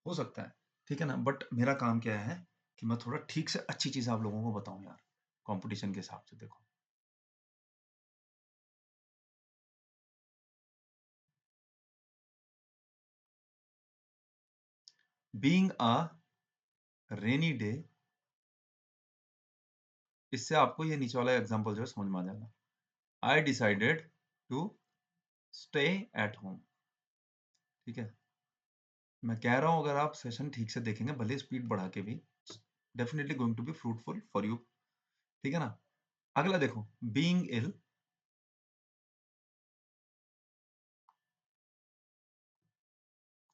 हो सकता है, ठीक है ना? बट मेरा काम क्या है कि मैं थोड़ा ठीक से अच्छी चीज़ आप लोगों को बताऊँ यार, कॉम्पिटिशन के हिसाब से देखो। बीइंग अ रेनी डे, इससे आपको ये नीचे वाला एग्ज़ाम्पल जो है समझ में आ जाएगा। I decided to stay at home, ठीक है? मैं कह रहा हूँ अगर आप सेशन ठीक से देखेंगे, भले स्पीड बढ़ा के भी, definitely going to be fruitful for you, ठीक है ना? अगला देखो, being ill,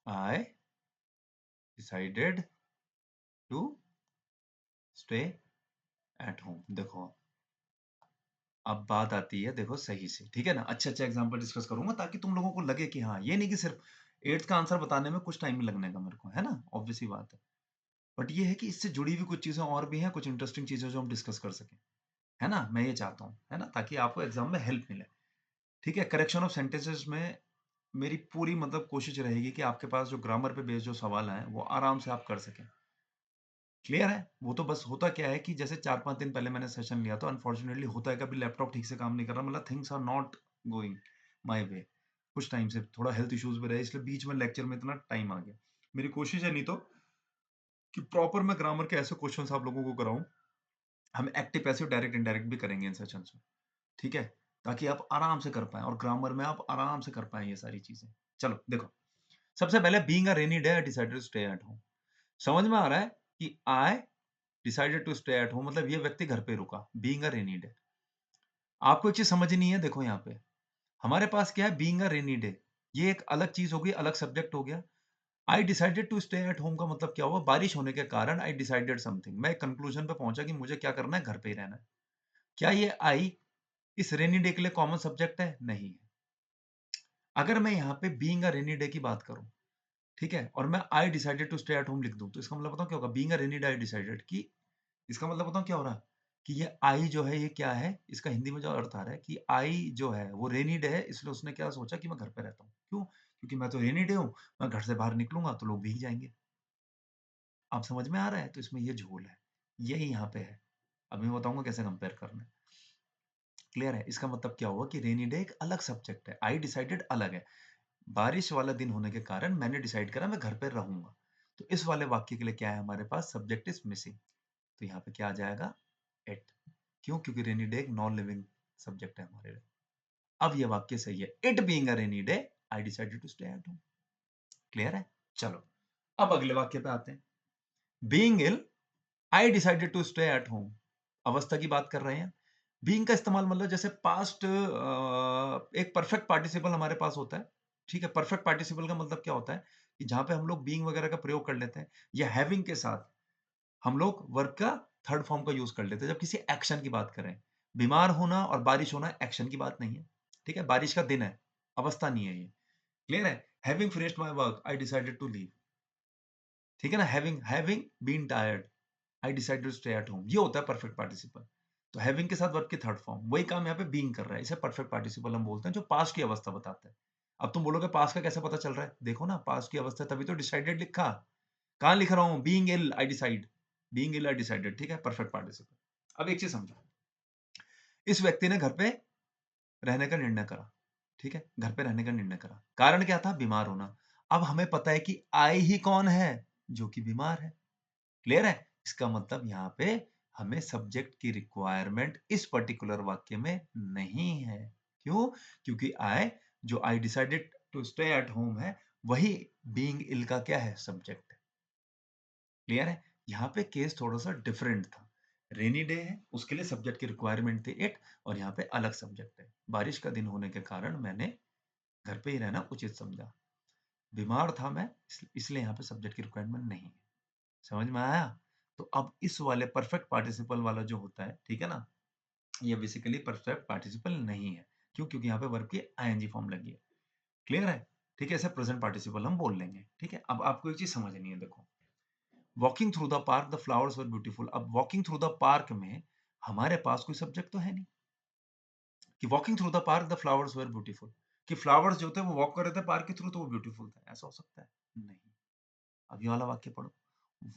I decided to stay at home. देखो, अब बात आती है देखो सही से, ठीक है ना? अच्छे-अच्छे एग्ज़ाम्पल डिस्कस करूँगा ताकि तुम लोगों को लगे कि हाँ, ये नहीं कि सिर्फ़ 8th का आंसर बताने में कुछ टाइम ही लगने का मेरे को, है ना? ऑब्वियस सी बात है। बट ये है कि इससे जुड़ी हुई कुछ चीज़ें और भी हैं, कुछ इंटरेस्टिंग चीज़ें जो हम डिस्कस कर सकें, है ना? मैं ये चाहता हूँ, है ना? ताकि आपको एग्ज़ाम में हेल्प मिले, ठीक है? करेक्शन ऑफ सेंटेंसेस में मेरी पूरी मतलब कोशिश रहेगी कि आपके पास जो ग्रामर पे बेस्ड जो सवाल आएँ, वो आराम से आप कर सकें। क्लियर है? वो तो बस होता क्या है कि जैसे 4-5 दिन पहले मैंने सेशन लिया तो अनफॉर्चुनेटली होता है कभी लैपटॉप ठीक से काम नहीं कर रहा, मतलब things are not going my way. कुछ टाइम से थोड़ा हेल्थ इश्यूज भी रहे, इसलिए बीच में लेक्चर में इतना टाइम आ गया। मेरी कोशिश है नहीं तो कि प्रॉपर मैं ग्रामर के ऐसे क्वेश्चंस आप लोगों को कराऊं। हम एक्टिव पैसिव डायरेक्ट इनडायरेक्ट भी करेंगे इन सेशंस में, ठीक है? ताकि आप आराम से कर पाएं और ग्रामर में आप आराम से कर पाएं ये सारी चीजें। चलो देखो, सबसे पहले being a rainy day I decided to stay at home. समझ में आ रहा है कि I decided to stay at home मतलब ये व्यक्ति घर पे रुका, बीइंग अ रेनी डे। आपको एक चीज समझनी है, देखो यहाँ पे हमारे पास क्या है, बीइंग अ रेनी डे, ये एक अलग चीज होगी, अलग सब्जेक्ट हो गया। I decided to stay at home का मतलब क्या हुआ, बारिश होने के कारण आई डिसाइडेड समथिंग, मैं कंक्लूजन पे पहुंचा कि मुझे क्या करना है, घर पे ही रहना है। क्या ये आई इस रेनी डे के लिए कॉमन सब्जेक्ट है? नहीं है। अगर मैं यहाँ पे बीइंग अ रेनी डे की बात करूं, ठीक है, और मैं I decided to stay at home लिख दूं, तो इसका मतलब बताऊं क्या होगा, being a rainy day I decided की, इसका मतलब बताऊँ क्या हो रहा है? कि ये आई जो है ये क्या है? इसका हिंदी में जो अर्थ आ रहा है कि आई जो है वो रेनी डे है, इसलिए उसने क्या सोचा कि मैं घर पे रहता हूँ। क्यों? क्योंकि मैं तो रेनी डे हूँ, मैं घर से बाहर निकलूँगा तो लोग भीग जाएँगे। अब समझ में आ रहा है? तो इसमें ये झोल है। यही यहाँ पे है। अब मैं बताऊँगा कैसे कंपेयर करना है। क्लियर है? इसका मतलब क्या हुआ कि रेनी डे एक अलग सब्जेक्ट है, आई डिसाइडेड अलग है। बारिश वाला दिन होने के कारण मैंने डिसाइड करा मैं घर पे रहूँगा। तो इस वाले वाक्य के लिए क्या है हमारे पास, सब्जेक्ट इज़ मिसिंग। तो यहाँ पे क्या आ जाएगा? इट। क्यों? क्योंकि रेनी डे एक नॉन लिविंग सब्जेक्ट है हमारे लिए। अब ये वाक्य सही है, it being a rainy day I decided to stay at home. Clear है? चलो, अब अगले वाक्य पे आते हैं। Being ill I decided to stay at home, अवस्था की बात कर रहे हैं। बीइंग का इस्तेमाल मतलब जैसे पास्ट एक परफेक्ट पार्टिसिपल हमारे पास होता है, ठीक है? परफेक्ट पार्टिसिपल का मतलब क्या होता है कि जहां पे हम लोग बीइंग वगैरह का प्रयोग कर लेते हैं, या हैविंग के साथ हम लोग वर्ब का थर्ड फॉर्म का यूज कर लेते हैं जब किसी एक्शन की बात करें। बीमार होना और बारिश होना एक्शन की बात नहीं है, ठीक है? बारिश का दिन है, अवस्था नहीं है ये। क्लियर है? Having finished my work I decided to leave, ठीक है ना? Having having been tired I decided to stay at home, ये होता है परफेक्ट पार्टिसिपल। तो हैविंग के साथ वर्ब की थर्ड फॉर्म, वही काम यहाँ पे बीइंग कर रहा है, इसे परफेक्ट पार्टिसिपल हम बोलते हैं, जो पास्ट की अवस्था बताता है। अब तुम बोलोगे पास्ट का कैसे पता चल रहा है? देखो ना, पास्ट की अवस्था तभी तो डिसाइडेड लिखा। कहाँ लिख रहा हूँ? Being ill I decide, being ill I decided, ठीक है? Perfect participle. अब एक चीज समझो, इस व्यक्ति ने घर पे रहने का निर्णय करा, ठीक है? घर पे रहने का निर्णय करा, कारण क्या था? बीमार होना। अब हमें पता है कि आई ही कौन है? जो कि बीमार है। क्लियर है? इसका मतलब यहाँ पे हमें सब्जेक्ट की रिक्वायरमेंट इस पर्टिकुलर वाक्य में नहीं है। क्यों? क्योंकि आई, जो I decided to stay at home है, वही बीइंग इल का क्या है? सब्जेक्ट है। क्लियर है? यहाँ पे केस थोड़ा सा डिफरेंट था। रेनी डे है, उसके लिए सब्जेक्ट की रिक्वायरमेंट थी इट, और यहाँ पे अलग सब्जेक्ट है। बारिश का दिन होने के कारण मैंने घर पे ही रहना उचित समझा। बीमार था मैं, इसलिए यहाँ पे सब्जेक्ट की रिक्वायरमेंट नहीं है। समझ में आया? तो अब इस वाले परफेक्ट पार्टिसिपल वाला जो होता है, ठीक है ना? ये बेसिकली परफेक्ट पार्टिसिपल नहीं है। क्यों? क्योंकि यहाँ पे वर्ब की आईएनजी फॉर्म लगी है। क्लियर है? ठीक है, इसे प्रेजेंट पार्टिसिपल हम बोल लेंगे। ठीक है? अब आपको एक चीज समझनी है, देखो। Walking through the park the flowers were beautiful. अब वॉकिंग थ्रू द पार्क में हमारे पास कोई सब्जेक्ट तो है नहीं कि walking through the park the flowers were beautiful. कि फ्लावर्स जो थे वो वॉक कर रहे थे पार्क के थ्रू तो वो ब्यूटीफुल था। ऐसा हो सकता है? नहीं। अब ये वाला वाक्य पढ़ो।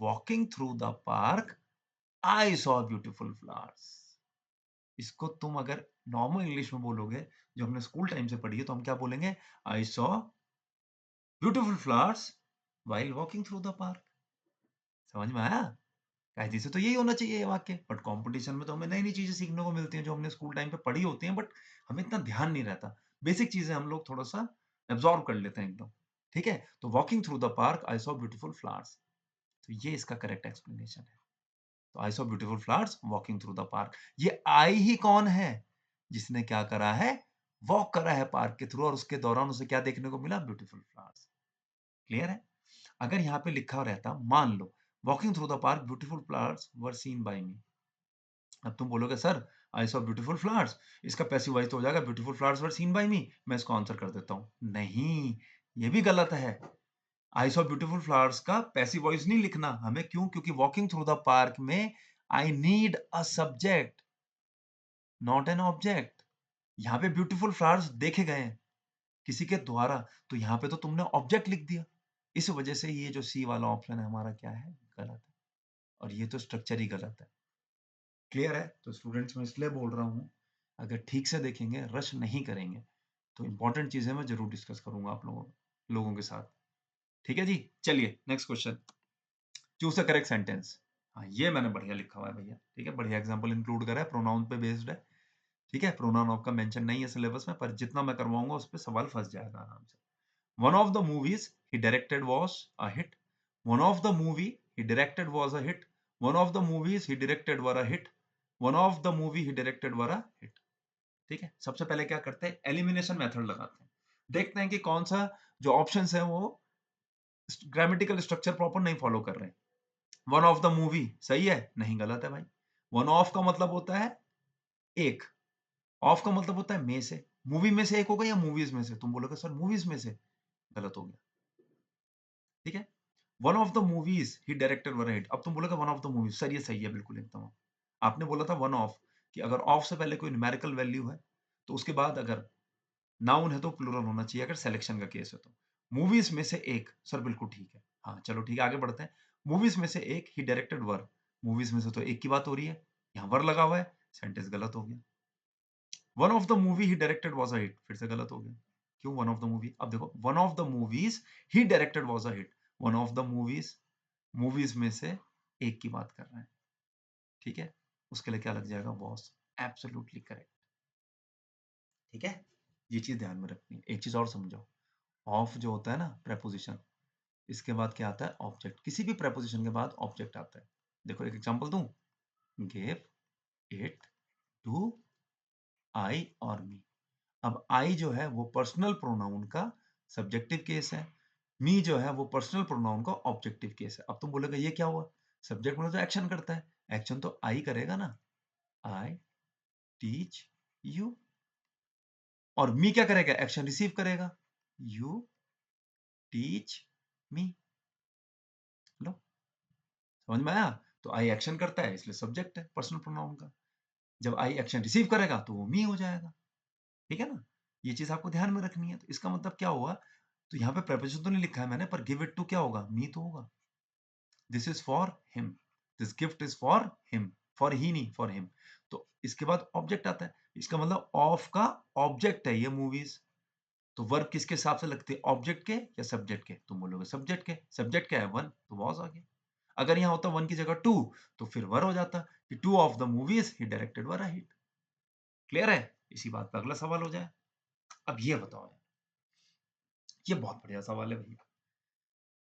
Walking through the park I saw beautiful flowers. इसको तुम अगर नॉर्मल इंग्लिश में बोलोगे, जो हमने स्कूल टाइम से पढ़ी है, तो हम क्या बोलेंगे? आई saw beautiful flowers while walking through the park. समझ में आया? कायदे से तो यही होना चाहिए ये वाक्य, बट कंपटीशन में तो हमें नई-नई चीजें सीखने को मिलती हैं जो हमने स्कूल टाइम पे पढ़ी होती हैं, बट हमें इतना ध्यान नहीं रहता। बेसिक चीजें हम लोग थोड़ा-सा एब्जॉर्ब कर लेते हैं एकदम। ठीक है? तो walking through the park I saw beautiful flowers. तो ये इसका करेक्ट एक्सप्लेनेशन है। तो आई saw beautiful flowers walking through the park. ये आई ही कौन है? जिसने क्या करा है? वॉक करा है पार्क के थ्रू और उसके दौरान उसे क्या देखने को मिला? Beautiful flowers. क्लियर है? अगर यहाँ पे लिखा रहता, मान लो walking through the park beautiful flowers were seen by me. अब तुम बोलोगे sir I saw beautiful flowers, इसका पैसिव वॉइस तो हो जाएगा beautiful flowers were seen by me. मैं इसको आंसर कर देता हूं। नहीं, ये भी गलत है। आई सॉ ब्यूटीफुल फ्लावर्स का पैसिव वॉइस नहीं लिखना हमें। क्यों? क्योंकि वॉकिंग थ्रू द पार्क में I need a subject, not an object. यहाँ पे ब्यूटीफुल फ्लावर्स देखे गए हैं किसी के द्वारा, तो यहाँ पे तो तुमने ऑब्जेक्ट लिख दिया। इस वजह से ये जो सी वाला ऑप्शन है हमारा क्या है? गलत है। और ये तो स्ट्रक्चर ही गलत है। क्लियर है? तो स्टूडेंट्स मैं इसलिए बोल रहा हूँ, अगर ठीक से देखेंगे, रश नहीं करेंगे, तो इंपॉर्टेंट चीजें मैं जरूर डिस्कस करूंगा आप लोगों के साथ। ठीक है जी? चलिए next question. Choose the correct sentence. हाँ, ये मैंने बढ़िया लिखा हुआ है भैया। ठीक है, बढ़िया एग्जाम्पल इंक्लूड करा है, प्रोनाउन पे बेस्ड है। ठीक है, प्रोनाउन आपका मेंशन नहीं है सिलेबस में, पर जितना मैं करवाऊंगा उस पर सवाल फंस जाएगा आराम से। One of the movies he directed was a hit. One of the movie he directed was a hit. One of the movies he directed were a hit. One of the movie he directed were a hit. ठीक है, सबसे पहले क्या करते हैं? Elimination method लगाते हैं। देखते हैं कि कौन सा जो ऑप्शंस है वो ग्रामेटिकल स्ट्रक्चर प्रॉपर नहीं फॉलो कर रहे हैं। वन ऑफ द मूवी सही है? नहीं, गलत है भाई। वन ऑफ का मतलब होता है एक, ऑफ का मतलब होता है में से। मूवी में से एक होगा या मूवीज में से? तुम बोलोगे सर मूवीज में से, गलत हो गया। ठीक है, one of the movies he directed were hit. अब तुम बोलोगे one of the movies, sir ये सही है बिल्कुल एकदम। आपने बोला था वन ऑफ, कि अगर ऑफ से पहले कोई न्यूमेरिकल वैल्यू है तो उसके बाद अगर नाउन है तो प्लूरल होना चाहिए, अगर सिलेक्शन का केस है तो। मूवीज में से एक, सर बिल्कुल ठीक है। हाँ चलो ठीक है, आगे बढ़ते हैं। मूवीज में से एक ही डायरेक्टेड वर। मूवीज में से तो एक की बात हो रही है, यहाँ वर लगा हुआ है, सेंटेंस गलत हो गया। One of the movie he directed was a hit, फिर से गलत हो गया। क्यों वन ऑफ द मूवी? अब देखो, one of the movies he directed was a hit. One of the movies, movies में से एक की बात कर रहे हैं। ठीक है, उसके लिए क्या लग जाएगा? वॉज। Absolutely correct. ठीक है, ये चीज ध्यान में रखनी है। एक चीज और समझो, ऑफ जो होता है ना प्रेपोजिशन, इसके बाद क्या आता है? ऑब्जेक्ट। किसी भी प्रेपोजिशन के बाद ऑब्जेक्ट आता है। देखो एक एग्जांपल दूं, गिव इट टू आई और मी। अब आई जो है वो पर्सनल प्रोनाउन का सब्जेक्टिव केस है, मी जो है वो पर्सनल प्रोनाउन का ऑब्जेक्टिव केस है। अब तुम बोलोगे ये क्या हुआ? सब्जेक्ट में तो एक्शन करता है, एक्शन तो आई करेगा ना। I teach you. और मी क्या करेगा? एक्शन रिसीव करेगा, यू टीच मी। लो, समझ में आया? तो आई एक्शन करता है इसलिए सब्जेक्ट है पर्सनल प्रोनाउन का। जब आई एक्शन रिसीव करेगा तो वो मी हो जाएगा। ठीक है ना? ये चीज आपको ध्यान में रखनी है। तो इसका मतलब क्या हुआ? तो यहाँ पे प्रेपोजिशन तो नहीं लिखा है मैंने, पर गिव इट टू क्या होगा? मी तो होगा। This is for him, this gift is for him. For he नहीं, फॉर हिम। तो इसके बाद ऑब्जेक्ट आता है। इसका मतलब ऑफ का ऑब्जेक्ट है ये मूवीज। तो वर्ब किसके हिसाब से लगते हैं? ऑब्जेक्ट के या सब्जेक्ट के? तुम बोलोगे सब्जेक्ट के। सब्जेक्ट क्या है? वन, तो वॉज आ गया। अगर यहाँ होता वन की जगह टू, तो फिर वर हो जाता कि two of the movies he directed were a hit. Clear है? इसी बात पे अगला सवाल हो जाए। अब ये बताओ यार, ये बहुत बढ़िया सवाल है भैया।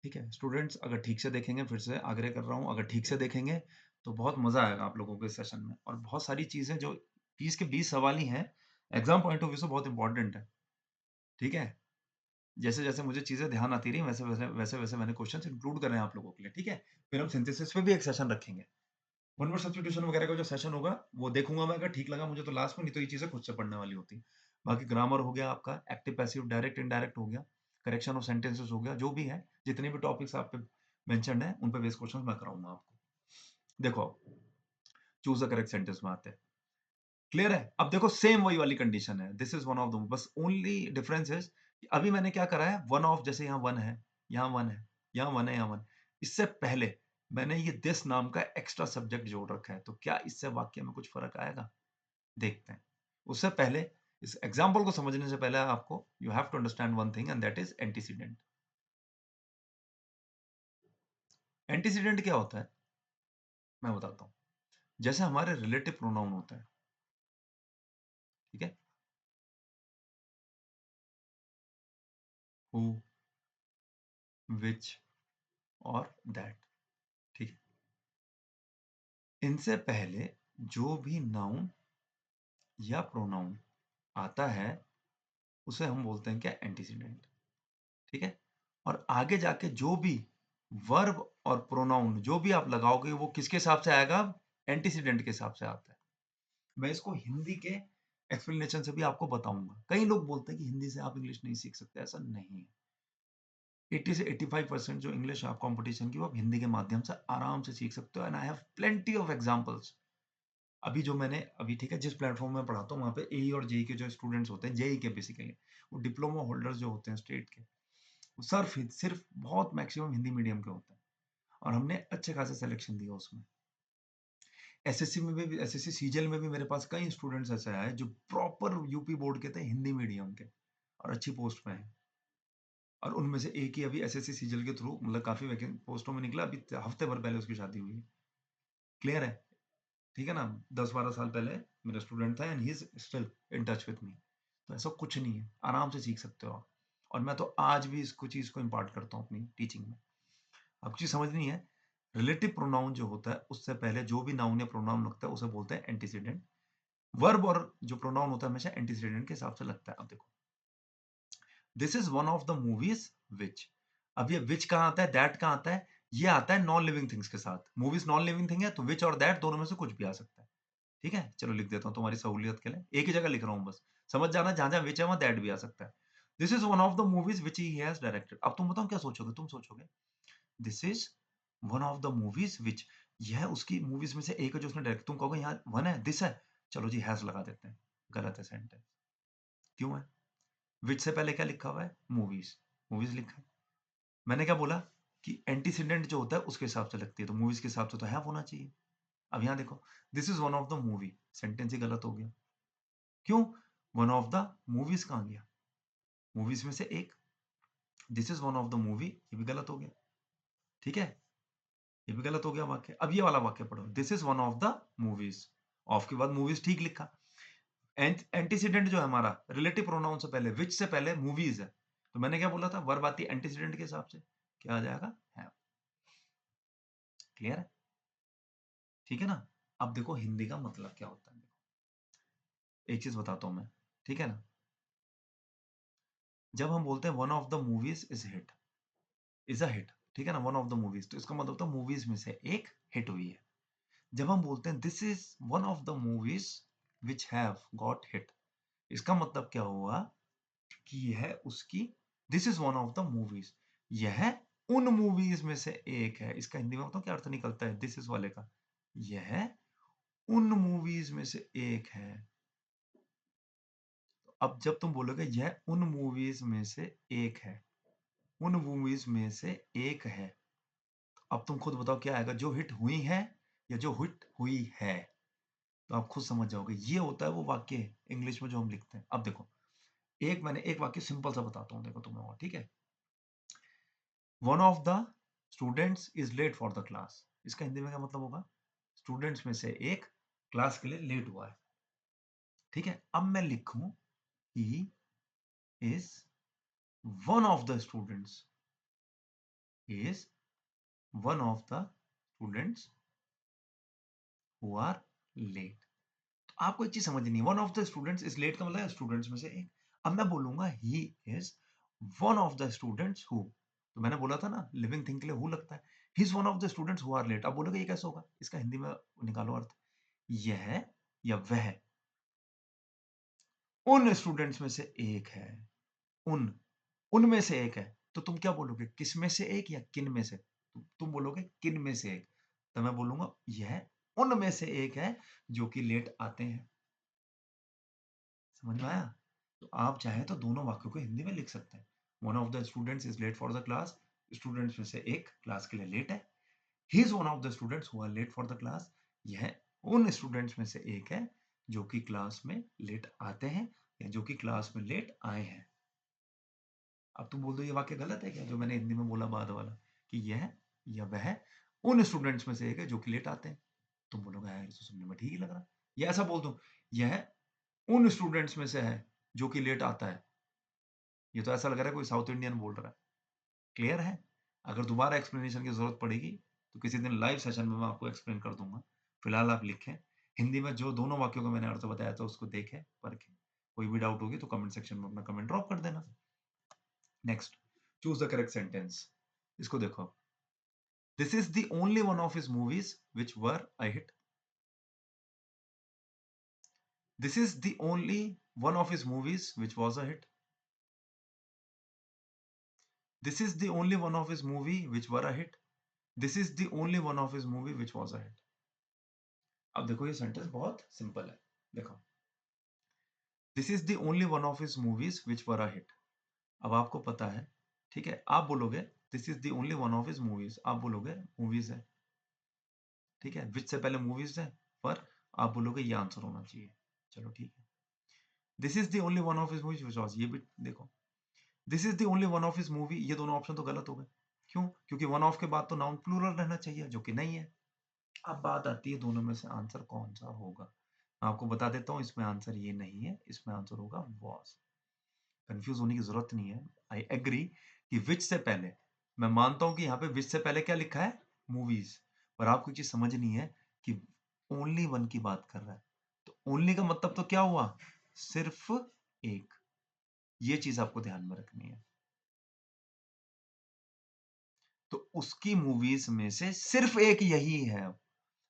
ठीक है स्टूडेंट्स, अगर ठीक से देखेंगे, फिर से आग्रह कर रहा हूँ, अगर ठीक से देखेंगे तो बहुत मजा आएगा आप लोगों को इस सेशन में। और बहुत सारी चीजें जो 20 के 20 सवाल ही हैं, एग्जाम पॉइंट ऑफ व्यू से बहुत इंपॉर्टेंट है। ठीक है, जैसे जैसे मुझे चीजें ध्यान आती रही, वैसे वैसे मैंने क्वेश्चंस इंक्लूड कर रहे हैं आप लोगों के लिए। ठीक है, फिर हम सिंथेसिस पे भी एक सेशन रखेंगे। वन वर्ड सब्स्टिट्यूशन वगैरह का जो सेशन होगा वो देखूंगा मैं, अगर ठीक लगा मुझे तो लास्ट में, नहीं तो ये चीजें खुद से पढ़ने वाली होती हैं। बाकी ग्रामर हो गया आपका, एक्टिव पैसिव डायरेक्ट इनडायरेक्ट हो गया, करेक्शन ऑफ सेंटेंसेस हो गया, जो भी है जितने भी टॉपिक्स आप पे मेंशन्ड है उन पे बेस क्वेश्चन मैं कराऊंगा आपको। देखो, चूज द करेक्ट सेंटेंस में आते हैं। क्लियर है? अब देखो सेम वही वाली कंडीशन है। This is one of the bus only difference is अभी मैंने क्या करा है वन ऑफ जैसे यहाँ 1 है, यहाँ 1 है, यहाँ 1 है, यहाँ 1 इससे पहले मैंने ये दिस नाम का एक्स्ट्रा सब्जेक्ट जोड़ रखा है। तो क्या इससे वाक्य में कुछ फ़र्क आएगा? देखते हैं। उससे पहले इस एग्ज़ाम्पल को समझने से पहले आपको you have to understand one thing and that is antecedent. Antecedent क्या होता है? मैं बताता हूँ। जैसे हमारे रिलेटिव प्रोनाउन होता है, ठीक है? हू, व्हिच और दैट, ठीक है? इनसे पहले जो भी नाउन या प्रोनाउन आता है, उसे हम बोलते हैं क्या? एंटीसीडेंट, ठीक है? और आगे जाके जो भी वर्ब और प्रोनाउन जो भी आप लगाओगे, वो किसके हिसाब से आएगा? एंटीसीडेंट के हिसाब से आता है। मैं इसको हिंदी के एक्सप्लेनेशन से भी आपको बताऊँगा। कई लोग बोलते हैं कि हिंदी से आप इंग्लिश नहीं सीख सकते, ऐसा नहीं है। 80 से 85% जो इंग्लिश आप कॉम्पिटिशन की, वो आप हिंदी के माध्यम से आराम से सीख सकते हो and I have plenty of examples. अभी जो मैंने अभी ठीक है जिस प्लेटफॉर्म में पढ़ाता हूँ वहाँ पे एई और जेईई के जो स्टूडेंट्स होते हैं, जेईई के बेसिकली, वो डिप्लोमा होल्डर्स जो होते हैं स्टेट के, वो सिर्फ बहुत मैक्सिमम हिंदी मीडियम के होते हैं और हमने अच्छे खासे सिलेक्शन दिया उसमें। एसएससी में भी एसएससी सीजीएल में भी मेरे पास कई स्टूडेंट्स ऐसे आए जो प्रॉपर यूपी बोर्ड के थे, हिंदी मीडियम के और अच्छी पोस्ट पे हैं। और उनमें से एक ही अभी एसएससी सीजीएल के थ्रू मतलब काफ़ी वैकेंट पोस्टों में निकला, अभी हफ्ते भर पहले उसकी शादी हुई है। क्लियर है? ठीक है ना? 10-12 साल पहले मेरा स्टूडेंट था and he is still in touch with me. तो ऐसा कुछ नहीं है, आराम से सीख सकते हो आप। और मैं तो आज भी इसको चीज़ को इम्पार्ट करता हूँ अपनी टीचिंग में। आपको चीज़ समझनी है, रिलेटिव प्रोनाउन जो होता है, उससे पहले जो भी नाउन या प्रोनाउन लगता है, उसे बोलते हैं एंटीसीडेंट। वर्ब और जो प्रोनाउन होता है, हमेशा एंटीसीडेंट के हिसाब से लगता है। अब देखो, this is one of the movies which. अब ये व्हिच कहाँ आता है, दैट कहाँ आता है? ये आता है नॉन लिविंग थिंग्स के साथ। मूवीज़ नॉन लिविंग थिंग है, तो व्हिच और दैट दोनों में से कुछ भी आ सकता है। ठीक है? चलो लिख देता हूँ तुम्हारी सहूलियत के लिए। एक ही जगह लिख रहा हूँ बस। समझ जाना जहाँ-जहाँ व्हिच है वहाँ दैट भी आ सकता है। This is one of the movies which he has directed. अब तुम बताओ क्या सोचोगे? तुम सोचोगे this is one of the movies which, यह उसकी मूवीज़ में से एक है जो उसने डायरेक्ट, तुम कहोगे यहाँ वन है, दिस है। चलो जी हैज़ लगा देते हैं। गलत है सेंटेंस। क्यों है? व्हिच से पहले क्या लिखा हुआ है? मूवीज़। मूवीज़ लिखा है। मैंने क्या बोला कि एंटीसीडेंट जो होता है उसके हिसाब से लगती है, तो मूवीज़ के हिसाब से तो हैव होना चाहिए। अब यहाँ देखो, this is one of the movie, sentence ही गलत हो गया। क्यों? वन ऑफ द मूवीज़ कहाँ गया? मूवीज़ में से एक। This is one of the movie, ये भी गलत हो गया। ठीक है? ये भी गलत हो गया वाक्य। अब ये वाला वाक्य पढ़ो, this is one of the movies. Of के बाद मूवीज़ ठीक लिखा। एंटीसीडेंट जो है हमारा रिलेटिव प्रोनाउन से पहले, व्हिच से पहले मूवीज़ है। तो मैंने क्या बोला था? वर्ब आती है एंटीसीडेंट के हिसाब से। क्या आ जाएगा? हैव। क्लियर है? ठीक है ना? अब देखो हिंदी का मतलब क्या होता है। एक चीज़ बताता हूँ मैं, ठीक है ना? जब हम बोलते हैं one of the movies is a hit, ठीक है ना? वन ऑफ द मूवीज़, तो इसका मतलब होता है मूवीज़ में से एक हिट हुई है। जब हम बोलते हैं this is one of the movies which have got hit, इसका मतलब क्या हुआ कि यह उसकी this is one of the movies, यह उन मूवीज़ में से एक है। इसका हिंदी में बताऊँ क्या अर्थ निकलता है दिस इज़ वाले का? यह उन मूवीज़ में से एक है। अब जब तुम बोलोगे यह उन मूवीज़ में से एक है, उन मूवीज़ में से एक है, अब तुम खुद बताओ क्या आएगा? जो हिट हुई हैं या जो हिट हुई है? तो आप खुद समझ जाओगे। ये होता है वो वाक्य इंग्लिश में जो हम लिखते हैं। अब देखो, मैंने एक वाक्य सिंपल सा बताता हूँ देखो तुम्हें और, ठीक है? One of the students is late for the class. इसका हिंदी में क्या मतलब होगा? स्टूडेंट्स में से एक क्लास के लिए लेट हुआ है। ठीक है? अब मैं लिखूँ he is one of the students, he is one of the students who are late. तो आपको एक चीज़ समझनी है, one of the students is late का मतलब है स्टूडेंट्स में से एक। अब मैं बोलूँगा he is one of the students who, तो मैंने बोला था ना लिविंग थिंग के लिए हू लगता है। He is one of the students who are late. अब बोलोगे ये कैसे होगा? इसका हिंदी में निकालो अर्थ। यह या वह उन स्टूडेंट्स में से एक है। उन, उनमें से एक है। तो तुम क्या बोलोगे? किस में से एक या किन में से? तुम बोलोगे किन में से एक। तो मैं बोलूँगा यह उनमें से एक है जो कि लेट आते हैं। समझ में आया? तो आप चाहे तो दोनों वाक्यों को हिंदी में लिख सकते हैं। One of the students is late for the class. Students में से एक क्लास के लिए लेट है। He is one of the students who are late for the class. यह उन स्टूडेंट्स में से एक है जो कि क्लास में लेट आते हैं या जो कि क्लास में लेट आए हैं। अब तुम बोल दो ये वाक्य गलत है क्या, जो मैंने हिंदी में बोला बाद वाला, कि यह या वह उन स्टूडेंट्स में से एक है जो कि लेट आते हैं। तुम बोलोगे यार ये तो सुनने में ठीक ही लग रहा है। या ऐसा बोल दूं, यह उन स्टूडेंट्स में से है जो कि लेट आता है। ये तो ऐसा लग रहा है कोई साउथ इंडियन बोल रहा है। क्लियर है? अगर दोबारा एक्सप्लेनेशन की जरूरत पड़ेगी तो किसी दिन लाइव सेशन में मैं आपको एक्सप्लेन कर दूंगा। फिलहाल आप लिखें, हिंदी में जो दोनों वाक्यों का मैंने अर्थ बताया था उसको देखें, परखें। कोई भी डाउट होगी तो कमेंट सेक्शन में अपना कमेंट ड्रॉप कर देना। Next, choose the correct sentence. इसको देखो, this is the only one of his movies which were a hit. This is the only one of his movies which was a hit. This is the only one of his movie which were a hit. This is the only one of his movie which was a hit. अब देखो ये sentence बहुत simple है। देखो, this is the only one of his movies which were a hit. अब आपको पता है, ठीक है, आप बोलोगे this is the only one of his movies, आप बोलोगे मूवीज है, ठीक है, विच से पहले मूवीज है, पर आप बोलोगे ये आंसर होना चाहिए। चलो ठीक है, this is the only one of his movies which was, ये भी देखो, this is the only one of his movie, ये दोनों ऑप्शन तो गलत हो गए। क्यों? क्योंकि वन ऑफ के बाद तो नाउन प्लूरल रहना चाहिए, जो कि नहीं है। अब बात आती है दोनों में से आंसर कौन सा होगा। मैं आपको बता देता हूं, इसमें आंसर ये नहीं है, इसमें आंसर होगा वॉज। कंफ्यूज होने की जरूरत नहीं है। आई एग्री कि विच से पहले, मैं मानता हूं कि यहाँ पे विच से पहले क्या लिखा है, मूवीज, पर आपको चीज समझनी है कि ओनली वन की बात कर रहा है। तो ओनली का मतलब तो क्या हुआ, सिर्फ एक। ये चीज आपको ध्यान में रखनी है। तो उसकी मूवीज में से सिर्फ एक यही है।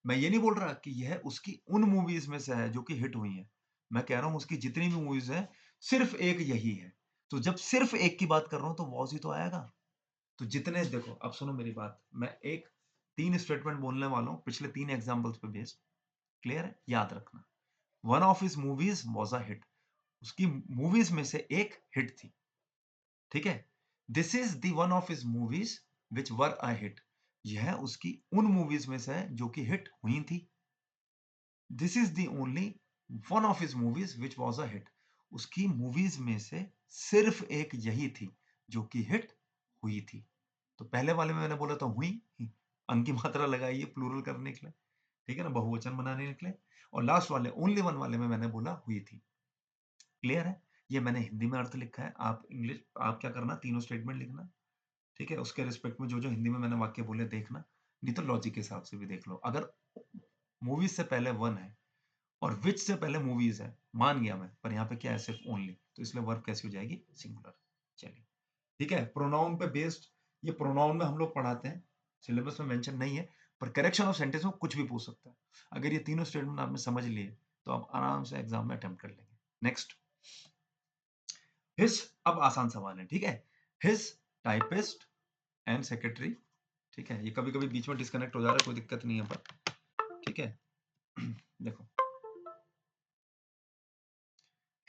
मैं ये नहीं बोल रहा कि यह उसकी उन मूवीज में से है जो कि हिट हुई हैं। मैं कह रहा हूं उसकी जितनी भी मूवीज है, सिर्फ एक यही है। तो जब सिर्फ एक की बात कर रहा हूं तो वॉज ही तो आएगा। तो जितने, देखो अब सुनो मेरी बात, मैं एक तीन स्टेटमेंट बोलने वाला हूं पिछले तीन एग्जांपल्स पे बेस्ड। क्लियर है? याद रखना, one of his movies was a hit, उसकी मूवीज में से एक हिट थी। ठीक है, this is the one of his movies which were a hit, यह उसकी उन मूवीज में से है जो कि हिट हुई थी। This is the only one of his movies which was a hit, उसकी मूवीज में से सिर्फ एक यही थी जो कि हिट हुई थी। तो पहले वाले में मैंने बोला था हुई, अंक की मात्रा लगाई है प्लूरल करने के लिए, ठीक है ना, बहुवचन बनाने के लिए। और लास्ट वाले ओनली वन वाले में मैंने बोला हुई थी। क्लियर है? ये मैंने हिंदी में अर्थ लिखा है, आप इंग्लिश, आप क्या करना, तीनों स्टेटमेंट लिखना, ठीक है, उसके रिस्पेक्ट में जो जो हिंदी में मैंने वाक्य बोले देखना, नहीं तो लॉजिक के हिसाब से भी देख लो। अगर मूवीज से पहले वन है और विच से पहले मूवीज है, मान गया मैं, पर यहाँ पे क्या है, सिर्फ ओनली, तो इसलिए वर्ब कैसी हो जाएगी, सिंगुलर। चलिए ठीक है, प्रोनाउन पे बेस्ड, ये प्रोनाउन में हम लोग पढ़ाते हैं, सिलेबस में मेंशन नहीं है, पर करेक्शन ऑफ सेंटेंस में कुछ भी पूछ सकता है। अगर ये तीनों स्टेटमेंट आपने समझ लिए तो आप आराम से एग्जाम में अटेम्प्ट कर लेंगे। नेक्स्ट, हिज, अब आसान सवाल है, ठीक है, हिज टाइपिस्ट एंड सेक्रेटरी, ठीक है, ये कभी कभी बीच में डिस्कनेक्ट हो जा रहा है, कोई दिक्कत नहीं है, पर ठीक है। देखो,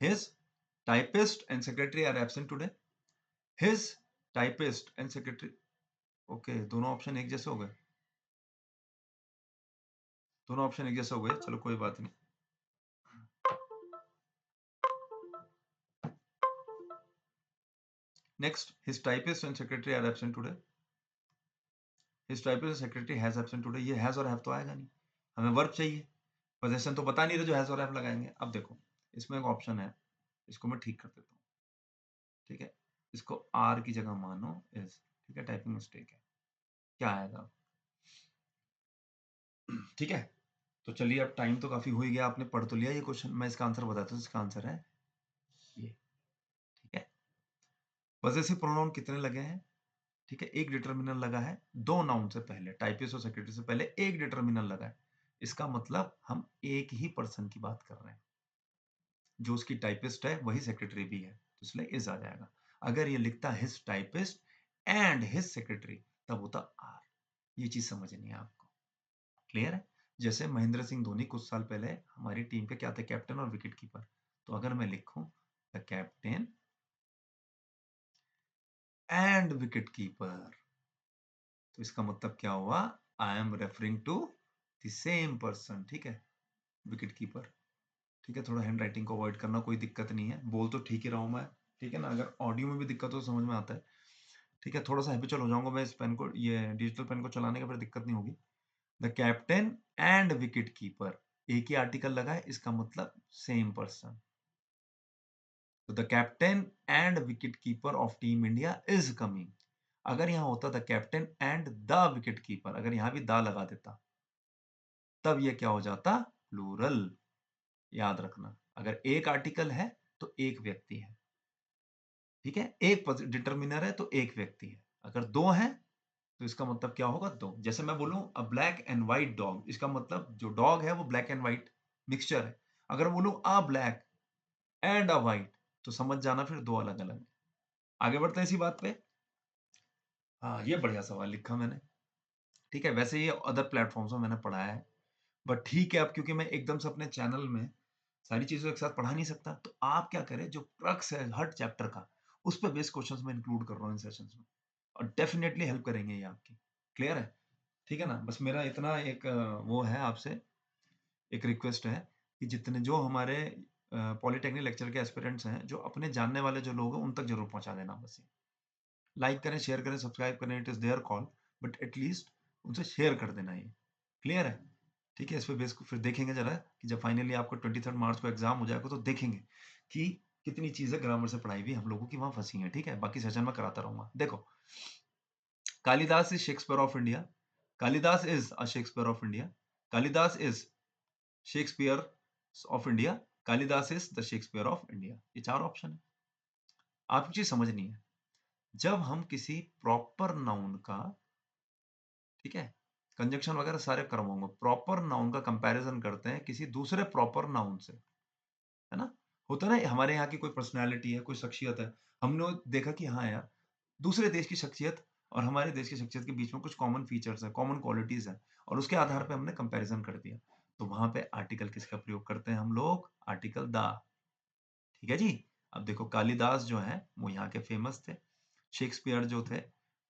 his typist and secretary are absent today. His typist and secretary, okay, दोनों ऑप्शन एक जैसे हो गए, दोनों ऑप्शन एक जैसे हो गए, चलो कोई बात नहीं। Next, his typist and secretary are absent today. His typist and secretary has absent today, ये हैज और हैव तो आएगा नहीं, हमें वर्ब चाहिए, पोजेशन तो बता नहीं रहे जो हैज और हैव लगाएंगे। अब देखो, इसमें एक ऑप्शन है, इसको मैं ठीक कर देता हूँ, ठीक है, इसको आर की जगह मानो इज, ठीक है, टाइपिंग मिस्टेक है, क्या आएगा, ठीक है। तो चलिए, अब टाइम तो काफी हो ही गया, आपने पढ़ तो लिया ये क्वेश्चन, मैं इसका आंसर बताता हूँ, इसका आंसर है ये, ठीक है। पजेसिव प्रोनाउन कितने लगे हैं, ठीक है, एक डिटर्मिनल लगा है, दो नाउन से पहले, टाइपिस्ट और सेक्रेटरी से पहले एक डिटर्मिनल लगा है, इसका मतलब हम एक ही पर्सन की बात कर रहे हैं, जो उसकी टाइपिस्ट है वही सेक्रेटरी भी है, तो इसलिए इज आ जाएगा। अगर ये लिखता his typist and his secretary, तब होता आर। ये चीज समझनी है आपको। क्लियर है? जैसे महेंद्र सिंह धोनी कुछ साल पहले हमारी टीम के क्या थे, कैप्टन और विकेट कीपर, तो अगर मैं लिखूं the captain and wicket keeper, तो इसका मतलब क्या हुआ, I am referring to the same person, ठीक है, विकेट कीपर। ठीक है, थोड़ा हैंड राइटिंग को अवॉइड करना, कोई दिक्कत नहीं है, बोल तो ठीक ही रहा हूं मैं, ठीक है ना, अगर ऑडियो में भी दिक्कत हो समझ में आता है, ठीक है, थोड़ा सा हैबिचुअल हो जाऊंगा मैं इस पेन को, ये डिजिटल पेन को चलाने का, फिर दिक्कत नहीं होगी। The captain and wicket keeper, एक ही आर्टिकल लगा है, इसका मतलब सेम पर्सन। तो the captain and wicket keeper of team India is coming, अगर यहां होता the captain and the wicket keeper, अगर यहां भी द लगा देता, तब ये क्या हो जाता, प्लूरल। याद रखना, अगर एक आर्टिकल है तो एक व्यक्ति है, ठीक है, एक डिटर्मिनर है तो एक व्यक्ति है, अगर दो है तो इसका मतलब क्या होगा, दो। जैसे मैं बोलूं अ ब्लैक एंड व्हाइट डॉग, इसका मतलब जो डॉग है वो ब्लैक एंड व्हाइट मिक्सचर है। अगर बोलूं अ ब्लैक एंड अ व्हाइट, तो समझ जाना फिर दो अलग अलग है। आगे बढ़ते हैं इसी बात पे। हाँ, ये बढ़िया सवाल लिखा मैंने, ठीक है, वैसे ये अदर प्लेटफॉर्म्स में मैंने पढ़ाया है, बट ठीक है, अब क्योंकि मैं एकदम से अपने चैनल में सारी चीज़ों एक साथ पढ़ा नहीं सकता, तो आप क्या करें, जो क्रक्स है हर चैप्टर का, उस पे बेस्ड क्वेश्चंस मैं इंक्लूड कर रहा हूँ इन सेशंस में, और डेफिनेटली हेल्प करेंगे ये आपकी। क्लियर है? ठीक है ना? बस मेरा इतना एक वो है आपसे, एक रिक्वेस्ट है कि जितने जो हमारे पॉलिटेक्निक लेक्चर के एस्पिरेंट्स हैं, जो अपने जानने वाले जो लोग हैं, उन तक ज़रूर पहुँचा देना बस ये। लाइक करें, शेयर करें, सब्सक्राइब करें, it is their call, but at least उनसे शेयर कर देना ये। क्लियर है? ठीक है, इस पे बेस को फिर देखेंगे जरा कि जब फाइनली आपको 23 मार्च को एग्जाम हो जाएगा, तो देखेंगे कि कितनी चीजें ग्रामर से पढ़ाई हुई हम लोगों की वहां फंसी हैं। ठीक है, बाकी सेशन में कराता रहूंगा। देखो, Kalidas is Shakespeare of India, Kalidas is a Shakespeare of India, Kalidas is Shakespeare of India, Kalidas is the Shakespeare of India, ये चार ऑप्शन है। आपकी चीज समझनी है, जब हम किसी प्रॉपर नाउन का, ठीक है, कंजक्शन वगैरह सारे करवाऊंगा, प्रॉपर नाउन का कंपैरिजन करते हैं किसी दूसरे प्रॉपर नाउन से, है ना, होता है ना, हमारे यहाँ की कोई पर्सनैलिटी है, कोई शख्सियत है, हमने देखा कि हाँ यार, दूसरे देश की शख्सियत और हमारे देश की शख्सियत के बीच में कुछ कॉमन फीचर्स है, कॉमन क्वालिटीज है, और उसके आधार पे हमने कंपैरिजन कर दिया, तो वहां पे आर्टिकल किसका प्रयोग करते हैं हम लोग, आर्टिकल द। ठीक है जी। अब देखो, कालिदास जो है वो यहाँ के फेमस थे, शेक्सपियर जो थे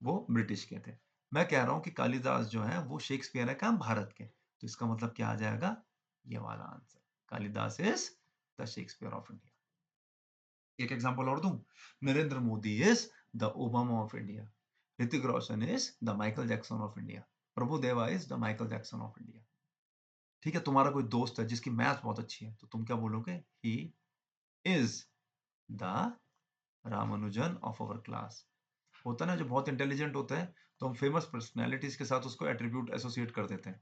वो ब्रिटिश के थे, मैं कह रहा हूं कि कालिदास जो है वो शेक्सपियर है कहाँ, भारत के, तो इसका मतलब क्या आ जाएगा, ये वाला answer, Kalidas is the Shakespeare of India. एक एग्जांपल और दूं, Narendra Modi is the Obama of India, Hrithik Roshan is the Michael Jackson of India, Prabhu Deva is the Michael Jackson of India. ठीक है, तुम्हारा कोई दोस्त है जिसकी मैथ बहुत अच्छी है, तो तुम क्या बोलोगे, ही is the Ramanujan of our class. होता है ना, जो बहुत इंटेलिजेंट होता है, तो हम फेमस पर्सनैलिटीज के साथ उसको एट्रीब्यूट एसोसिएट कर देते हैं,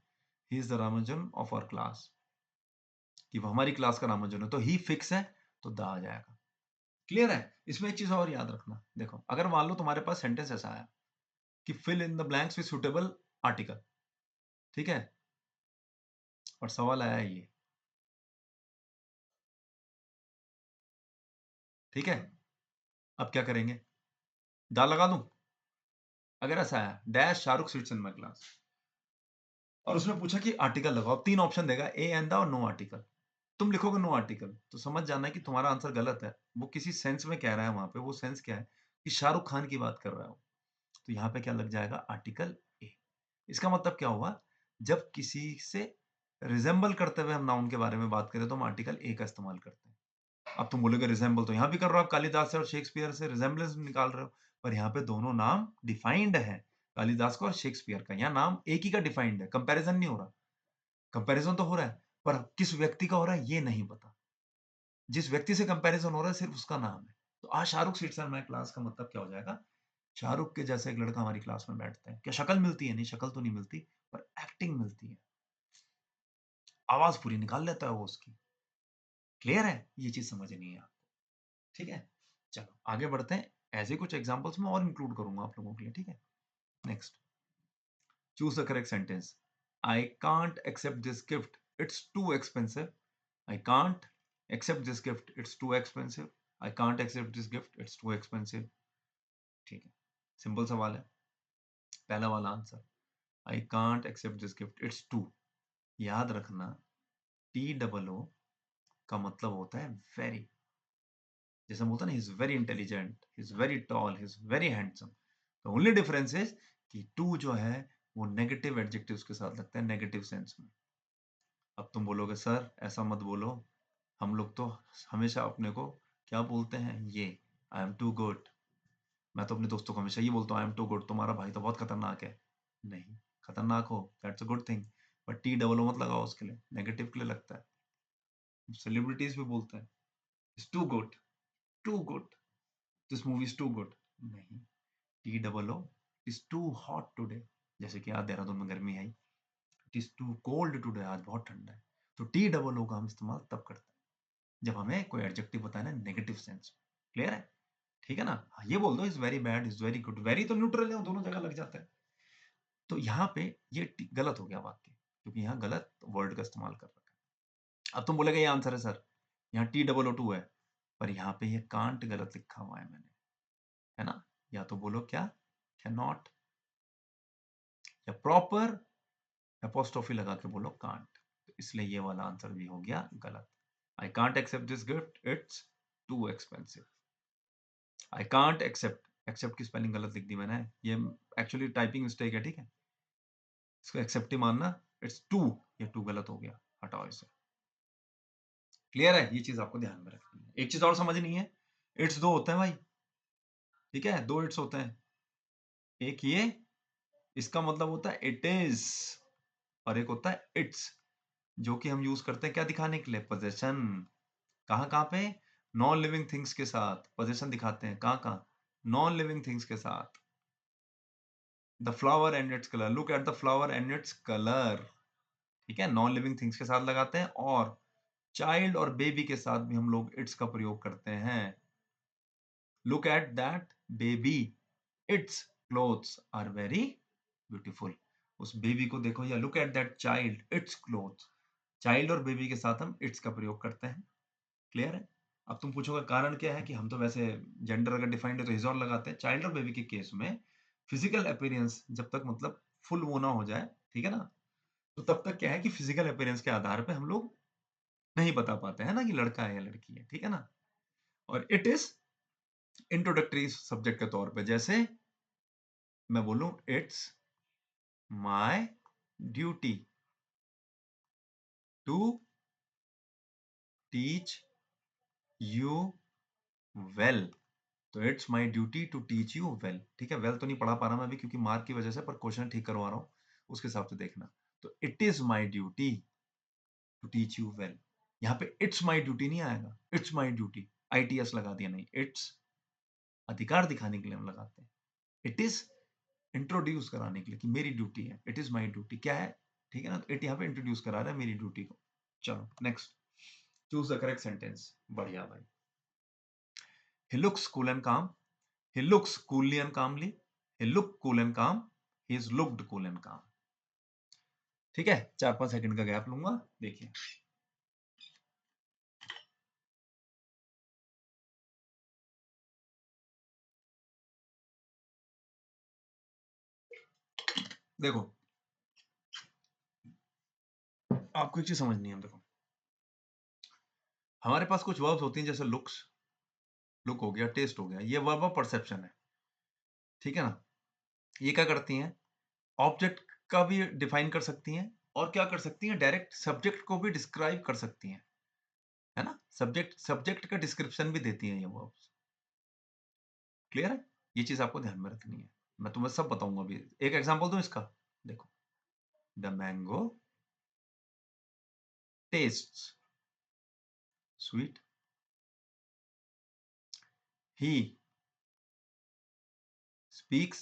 he is the Ramanujan of our class, कि वो हमारी क्लास का रामानुजन है, तो ही फिक्स है, तो द आ जाएगा। क्लियर है? इसमें एक चीज और याद रखना, देखो, अगर मान लो तुम्हारे पास सेंटेंस ऐसा आया कि fill in the blanks with suitable article, ठीक है, और सवाल आया है ये, ठीक है, अब क्या करेंगे, दा लगा दूं, अगर ऐसा आया dash Shahrukh sits in my class, और उसने पूछा कि आर्टिकल लगाओ, तीन ऑप्शन देगा, ए एंड द और नो आर्टिकल, तुम लिखोगे नो आर्टिकल, तो समझ जाना है कि तुम्हारा आंसर गलत है, वो किसी सेंस में कह रहा है, वहां पे वो सेंस क्या है कि शाहरुख खान की बात कर रहा है वो, तो यहाँ पे क्या लग जाएगा, आर्टिकल ए। इसका मतलब क्या हुआ, जब किसी से रिजेंबल करते हुए हम नाउन के बारे में बात करें, तो हम आर्टिकल ए का इस्तेमाल करते हैं। अब तुम बोलोगे रिजेंबल तो यहाँ भी कर रहे हो आप, कालिदास से और शेक्सपियर से रिजेंबलेंस निकाल रहे हो, पर यहाँ पे दोनों नाम डिफाइंड है, कालिदास का और शेक्सपियर का, यहाँ नाम एक ही का डिफाइंड है, कंपैरिजन नहीं हो रहा, कंपैरिजन तो हो रहा है, पर किस व्यक्ति का हो रहा है ये नहीं पता, जिस व्यक्ति से कंपैरिजन हो रहा है सिर्फ उसका नाम है। तो आज Shahrukh sits in my class का मतलब क्या हो जाएगा, शाहरुख के जैसा एक लड़का हमारी क्लास में बैठता है, क्या शक्ल मिलती है, नहीं शक्ल तो नहीं मिलती, पर एक्टिंग मिलती है, आवाज पूरी निकाल लेता है वो उसकी। क्लियर है? ये चीज समझ नहीं है आपको, ठीक है, चलो आगे बढ़ते हैं, ऐसे कुछ एग्जांपल्स मैं और इंक्लूड करूंगा आप लोगों के लिए, ठीक है। Next, choose the correct sentence, I can't accept this gift, it's too expensive, I can't accept this gift, it's too expensive, I can't accept this gift, it's too expensive. ठीक है, सिंपल सवाल है, पहला वाला answer, I can't accept this gift, it's too, याद रखना, T double ओ का मतलब होता है वेरी। जैसे हम बोलते हैं ना, he is very intelligent, he is very tall, he is very handsome. The only difference is कि टू जो है वो नेगेटिव एडजेक्टिव्स के साथ लगता है, नेगेटिव सेंस में। अब तुम बोलोगे सर ऐसा मत बोलो, हम लोग तो हमेशा अपने को क्या बोलते हैं, ये आई एम टू गुड। मैं तो अपने दोस्तों को हमेशा ये बोलता हूँ, आई एम टू गुड, तुम्हारा भाई तो बहुत खतरनाक है। नहीं, खतरनाक हो that's a good thing, but T double O मत लगाओ उसके लिए, नेगेटिव के लिए लगता है। सेलिब्रिटीज भी बोलते हैं it's too good, too good, this movie is too good. नहीं, T double O is too hot today. जैसे कि आज देहरादून में गर्मी है, it is too cold today, आज बहुत ठंडा है। तो टी डबल ओ का हम इस्तेमाल तब करते हैं जब हमें कोई एडजेक्टिव बताना है नेगेटिव सेंस। क्लियर है? ठीक है ना? हाँ, ये बोल दो is very bad, is very good, very तो न्यूट्रल है, दोनों जगह लग जाता है। तो यहाँ पे ये गलत हो गया वाक्य, क्योंकि यहाँ गलत वर्ड का इस्तेमाल कर रखा है। अब तुम बोलेगा ये आंसर है सर, यहाँ टी डबल ओ टू है, पर यहाँ पे ये कांट गलत लिखा हुआ है मैंने, है ना? या तो बोलो क्या, कैन नॉट, या प्रॉपर एपोस्ट्रोफी लगा के बोलो कांट। तो इसलिए ये वाला आंसर भी हो गया गलत। I can't accept this gift, it's too expensive. I can't accept, accept की स्पेलिंग गलत लिख दी मैंने, ये एक्चुअली टाइपिंग मिस्टेक है, ठीक है? इसको एक्सेप्ट ही मानना, इट्स टू, ये टू गलत हो गया, हटाओ इसे। क्लियर है? ये चीज आपको ध्यान में रखनी है। एक चीज और समझनी है, इट्स दो होते हैं भाई, ठीक है? दो इट्स होते हैं, एक ये, इसका मतलब होता है इट इज, और एक होता है इट्स, जो कि हम यूज करते हैं क्या दिखाने के लिए, पोजेशन। कहाँ कहाँ पे? नॉन लिविंग थिंग्स के साथ पोजेशन दिखाते हैं, कहाँ कहाँ? नॉन लिविंग थिंग्स के साथ। The flower and its colour, look at the flower and its colour, ठीक है? नॉन लिविंग थिंग्स के साथ लगाते हैं, और चाइल्ड और बेबी के साथ भी हम लोग इट्स का प्रयोग करते हैं। Look at that baby, its clothes are very beautiful. उस बेबी को देखो, या look at that child, its clothes. Child और बेबी के साथ हम इट्स का प्रयोग करते हैं। क्लियर है? अब तुम पूछोगे कारण क्या है, कि हम तो वैसे जेंडर अगर डिफाइंड है तो इज और लगाते हैं। चाइल्ड और बेबी के केस में फिजिकल अपीयरेंस जब तक मतलब फुल वो ना हो जाए, ठीक है ना, तो तब तक क्या है कि फिजिकल अपीयरेंस के आधार पे हम लोग नहीं बता पाते हैं ना कि लड़का है या लड़की है, ठीक है ना? और इट इज इंट्रोडक्टरी सब्जेक्ट के तौर पे, जैसे मैं बोलूं it's my duty to teach you well. तो it's my duty to teach you well, ठीक है? वेल तो नहीं पढ़ा पा रहा मैं अभी क्योंकि मार्क की वजह से, पर क्वेश्चन ठीक करवा रहा हूँ, उसके हिसाब से देखना। तो it is my duty to teach you well, यहाँ पे इट्स माय ड्यूटी नहीं आएगा, इट्स माय ड्यूटी, आईटीएस लगा दिया, नहीं, इट्स अधिकार दिखाने के लिए हम लगाते हैं। इट इज इंट्रोड्यूस कराने के लिए कि मेरी ड्यूटी है, इट इज माय ड्यूटी क्या है, ठीक है ना? तो इट यहाँ पे इंट्रोड्यूस करा रहा है मेरी ड्यूटी को। चलो next, choose the correct sentence. बढ़िया भाई। ही लुक्स कूल एंड काम, he looks coolly and calmly, he looked cool and calm, he's looked cool and calm। ठीक है, 4-5 सेकंड का गैप लूंगा, देखिए। देखो, आपको एक चीज समझनी है। देखो, हमारे पास कुछ वर्ब्स होती हैं, जैसे लुक्स, लुक हो गया, टेस्ट हो गया, ये वर्ब ऑफ परसेप्शन है, ठीक है ना? ये क्या करती हैं, ऑब्जेक्ट का भी डिफाइन कर सकती हैं, और क्या कर सकती हैं, डायरेक्ट सब्जेक्ट को भी डिस्क्राइब कर सकती हैं, है ना? सब्जेक्ट सब्जेक्ट का डिस्क्रिप्शन भी देती हैं ये वर्ब्स। क्लियर है? ये चीज आपको ध्यान में रखनी है। मैं तुम्हें सब बताऊंगा अभी, एक एग्जांपल दूं इसका। देखो, the mango tastes sweet, he speaks,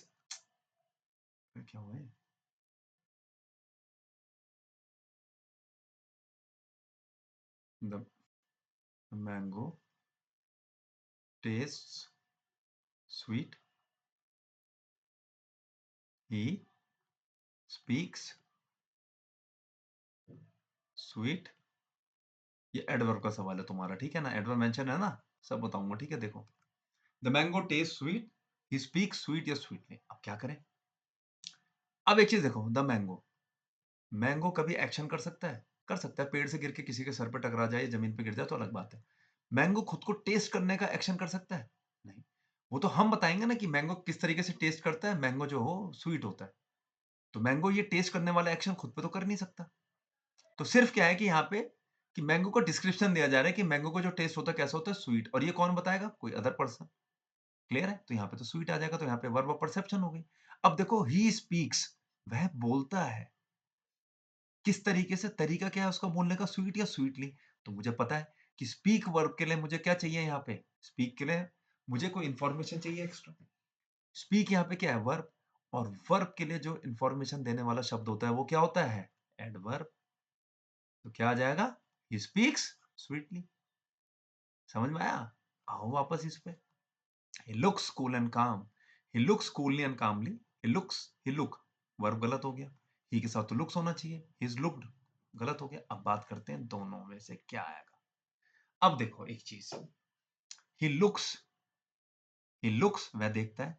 क्या हुआ है, the mango tastes sweet, he speaks sweet। ये एडवर्ब का सवाल है तुम्हारा, ठीक है ना? एडवर्ब मेंशन है ना, सब बताऊंगा, ठीक है? देखो, the mango test sweet, he speaks sweet या स्वीटली। अब क्या करें? अब एक चीज देखो, द मैंगो, मैंगो कभी एक्शन कर सकता है? कर सकता है, पेड़ से गिर के किसी के सर पे टकरा जाए, जमीन पे गिर जाए तो अलग बात है। मैंगो खुद को टेस्ट करने का एक्शन कर सकता है? नहीं। वो तो हम बताएँगे ना कि मैंगो किस तरीके से टेस्ट करता है, मैंगो जो हो स्वीट होता है। तो मैंगो ये टेस्ट करने वाला एक्शन खुद पे तो कर नहीं सकता। तो सिर्फ क्या है कि यहाँ पे कि मैंगो को डिस्क्रिप्शन दिया जा रहा है कि मैंगो का जो टेस्ट होता है कैसा होता है? स्वीट। और ये कौन बताएगा? कोई अदर पर्सन। क्लियर है? तो यहाँ पे तो स्वीट आ जाएगा, तो यहाँ पे वर्ब ऑफ परसेप्शन हो गई। अब देखो ही स्पीक्स, वह बोलता है। किस तरीके से? तरीका क्या है उसका बोलने का? स्वीट या स्वीटली? तो मुझे पता है कि स्पीक वर्ब के लिए मुझे क्या चाहिए यहाँ पे? स्पीक के लिए मुझे कोई इन्फॉर्मेशन चाहिए एक्स्ट्रा। स्पीक यहाँ पे क्या है? वर्ब। और वर्ब के लिए जो इन्फॉर्मेशन देने वाला शब्द होता है वो क्या होता है? एडवर्ब। तो क्या आ जाएगा? He speaks sweetly. समझ में आया? आओ वापस इस पे। ही looks cool and calm. He looks coolly and calmly. He look verb गलत हो गया। ही के साथ तो लुक्स होना चाहिए। ही इज लुक्ड गलत हो गया। अब बात करते हैं दोनों में से क्या आएगा। अब देखो एक चीज, ही लुक्स, ही लुक्स वह देखता है,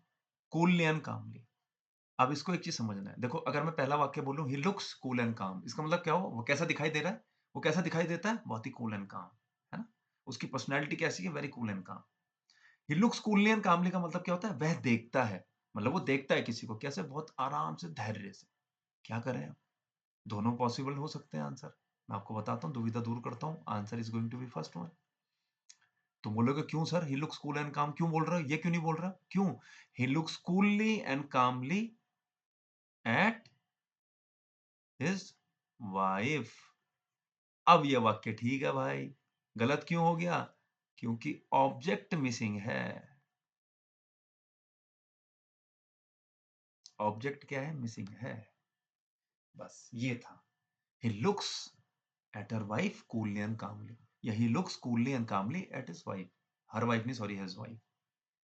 कूलली एंड कामली। अब इसको एक चीज समझना है। देखो अगर मैं पहला वाक्य बोलूं ही लुक्स कूल एंड काम, इसका मतलब क्या हो? वो कैसा दिखाई दे रहा है? वो कैसा दिखाई देता है? बहुत ही कूल एंड काम, है ना? उसकी पर्सनैलिटी कैसी है? Very cool and calm. He looks coolly and कामली का मतलब क्या होता है? वह देखता है, मतलब वो देखता है किसी को कैसे? बहुत आराम से, धैर्य से। क्या करें अब? दोनों पॉसिबल हो सकते हैं आंसर। मैं आपको बताता हूँ, दुविधा दूर करता हूँ। Answer is going to be first one. तुम बोलोगे क्यों sir? He looks cool and calm क्यों बोल रहा है? ये क्यों नहीं बोल रहा? क्यों? He looks coolly and calmly at his wife. अब ये वाक्य ठीक है भाई। गलत क्यों हो गया? क्योंकि ऑब्जेक्ट मिसिंग है। ऑब्जेक्ट क्या है? मिसिंग है। बस ये था। He looks at her wife coolly and calmly, या he looks coolly and calmly at his wife. Her wife नहीं, सॉरी, हिज वाइफ।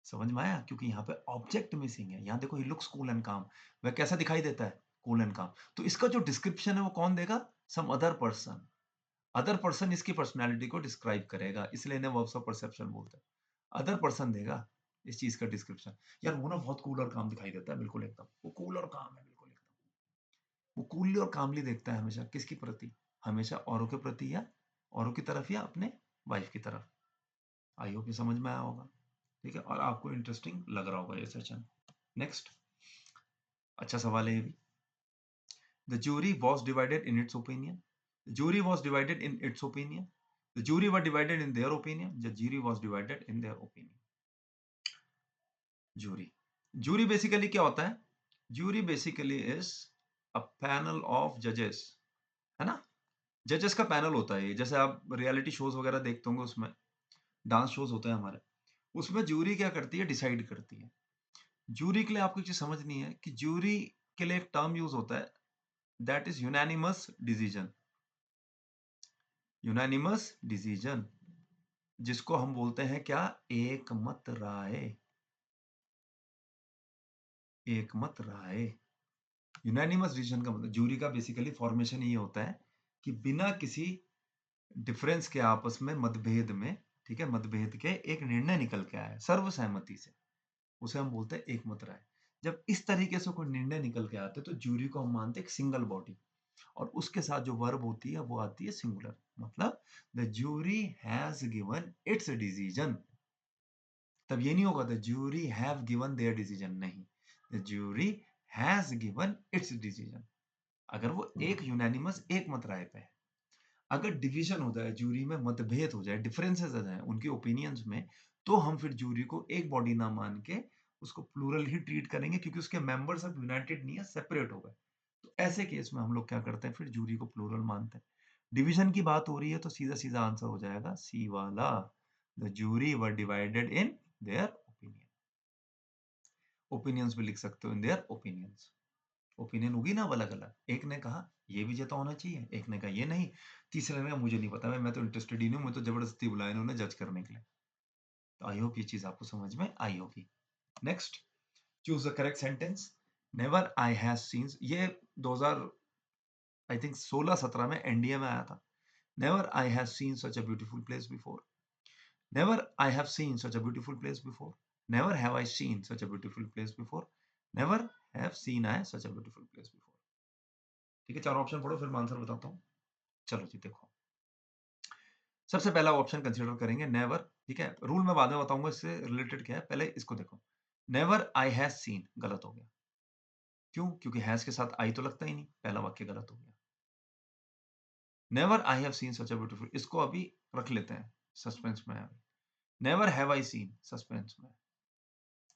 समझ में आया? क्योंकि यहाँ पे ऑब्जेक्ट मिसिंग है। यहाँ देखो ही लुक्स कूल एंड काम, वह कैसा दिखाई देता है? कूल एंड काम। तो इसका जो डिस्क्रिप्शन है वो कौन देगा? Some other person. Other person इसकी पर्सनैलिटी को डिस्क्राइब करेगा, इसलिए इन्हें वर्ब्स ऑफ परसेप्शन बोलते हैं। अदर पर्सन देगा इस चीज का डिस्क्रिप्शन। यार वो ना बहुत कूल और काम दिखाई देता है, बिल्कुल एकदम वो कूल और काम है, बिल्कुल एकदम। वो कूलली और कामली देखता है हमेशा, किसकी प्रति? हमेशा औरों के प्रति, या औरों की तरफ, या अपने वाइफ की तरफ। आई होप ये समझ में आया होगा। ठीक है, और आपको इंटरेस्टिंग लग रहा होगा ये सेशन। नेक्स्ट, अच्छा सवाल है ये भी। The jury was divided in its opinion. The jury was divided in its opinion. The jury were divided in their opinion. The jury was divided in their opinion. Jury. Jury basically क्या होता है? Jury basically is a panel of judges, है ना? जजेस का panel होता है ये। जैसे आप रियलिटी शोज वगैरह देखते होंगे, उसमें डांस शोज होते हैं हमारे, उसमें जूरी क्या करती है? डिसाइड करती है। जूरी के लिए आपको एक चीज समझनी है कि जूरी के लिए एक टर्म यूज होता है, that is unanimous decision. Unanimous decision, जिसको हम बोलते हैं क्या? एकमत राय। एकमत राय। यूनानिमस डिसीजन का मतलब, जूरी का बेसिकली फॉर्मेशन ये होता है कि बिना किसी डिफरेंस के, आपस में मतभेद में, ठीक है, मतभेद के एक निर्णय निकल के आया सर्वसहमति से, उसे हम बोलते हैं एकमत राय। जब इस तरीके से कोई निर्णय निकल के आते हैं तो जूरी को हम मानते हैं एक सिंगल बॉडी, और उसके साथ जो वर्ब होती है वो आती है सिंगुलर। मतलब the jury has given its decision. तब ये नहीं होगा the jury have given their decision, नहीं, the jury has given its decision. अगर वो एक यूनानिमस एक मत राय पे है। अगर डिवीजन हो जाए, जूरी में मतभेद हो जाए, डिफरेंसेस आ जाए उनके ओपिनियंस में, तो हम फिर जूरी को एक बॉडी ना मान के उसको प्लूरल ही ट्रीट करेंगे, क्योंकि उसके मेंबर्स अब यूनाइटेड नहीं है, सेपरेट हो गए। तो ऐसे केस में हम लोग क्या करते हैं? फिर जूरी को प्लूरल मानते हैं। डिवीजन की बात हो रही है तो सीधा सीधा आंसर हो जाएगा सी वाला। The jury were divided in their opinion. Opinions भी लिख सकते हो, इन देयर ओपिनियंस। ओपिनियन होगी ना अलग अलग, एक ने कहा ये विजेता होना चाहिए, एक ने कहा ये नहीं, तीसरे ने कहा मुझे नहीं पता, मैं तो इंटरेस्टेड ही नहीं हूं, मैं तो जबरदस्ती बुलाया इन्होंने जज करने के लिए। तो आई होप ये चीज आपको समझ में आई होगी। Next, choose the correct sentence. Never I have seen, ये 2000 आई थिंक 16-17 में एनडीए में आया था। Never I have seen such a beautiful place before. Never I have seen such a beautiful place before. Never have I seen such a beautiful place before. Never have seen I such a beautiful place before. ठीक है, चार option पढ़ो फिर मैं answer बताता हूँ। चलो जी देखो, सबसे पहला ऑप्शन कंसीडर करेंगे नेवर, ठीक है? रूल मैं बाद में बताऊँगा इससे रिलेटेड क्या है, पहले इसको देखो। नेवर आई हैज़ सीन गलत हो गया। क्यों? क्योंकि हैज़ के साथ आई तो लगता ही नहीं, पहला वाक्य गलत हो गया। Never I have seen such a beautiful, इसको अभी रख लेते हैं, सस्पेंस में है अभी। Never have I seen suspense में।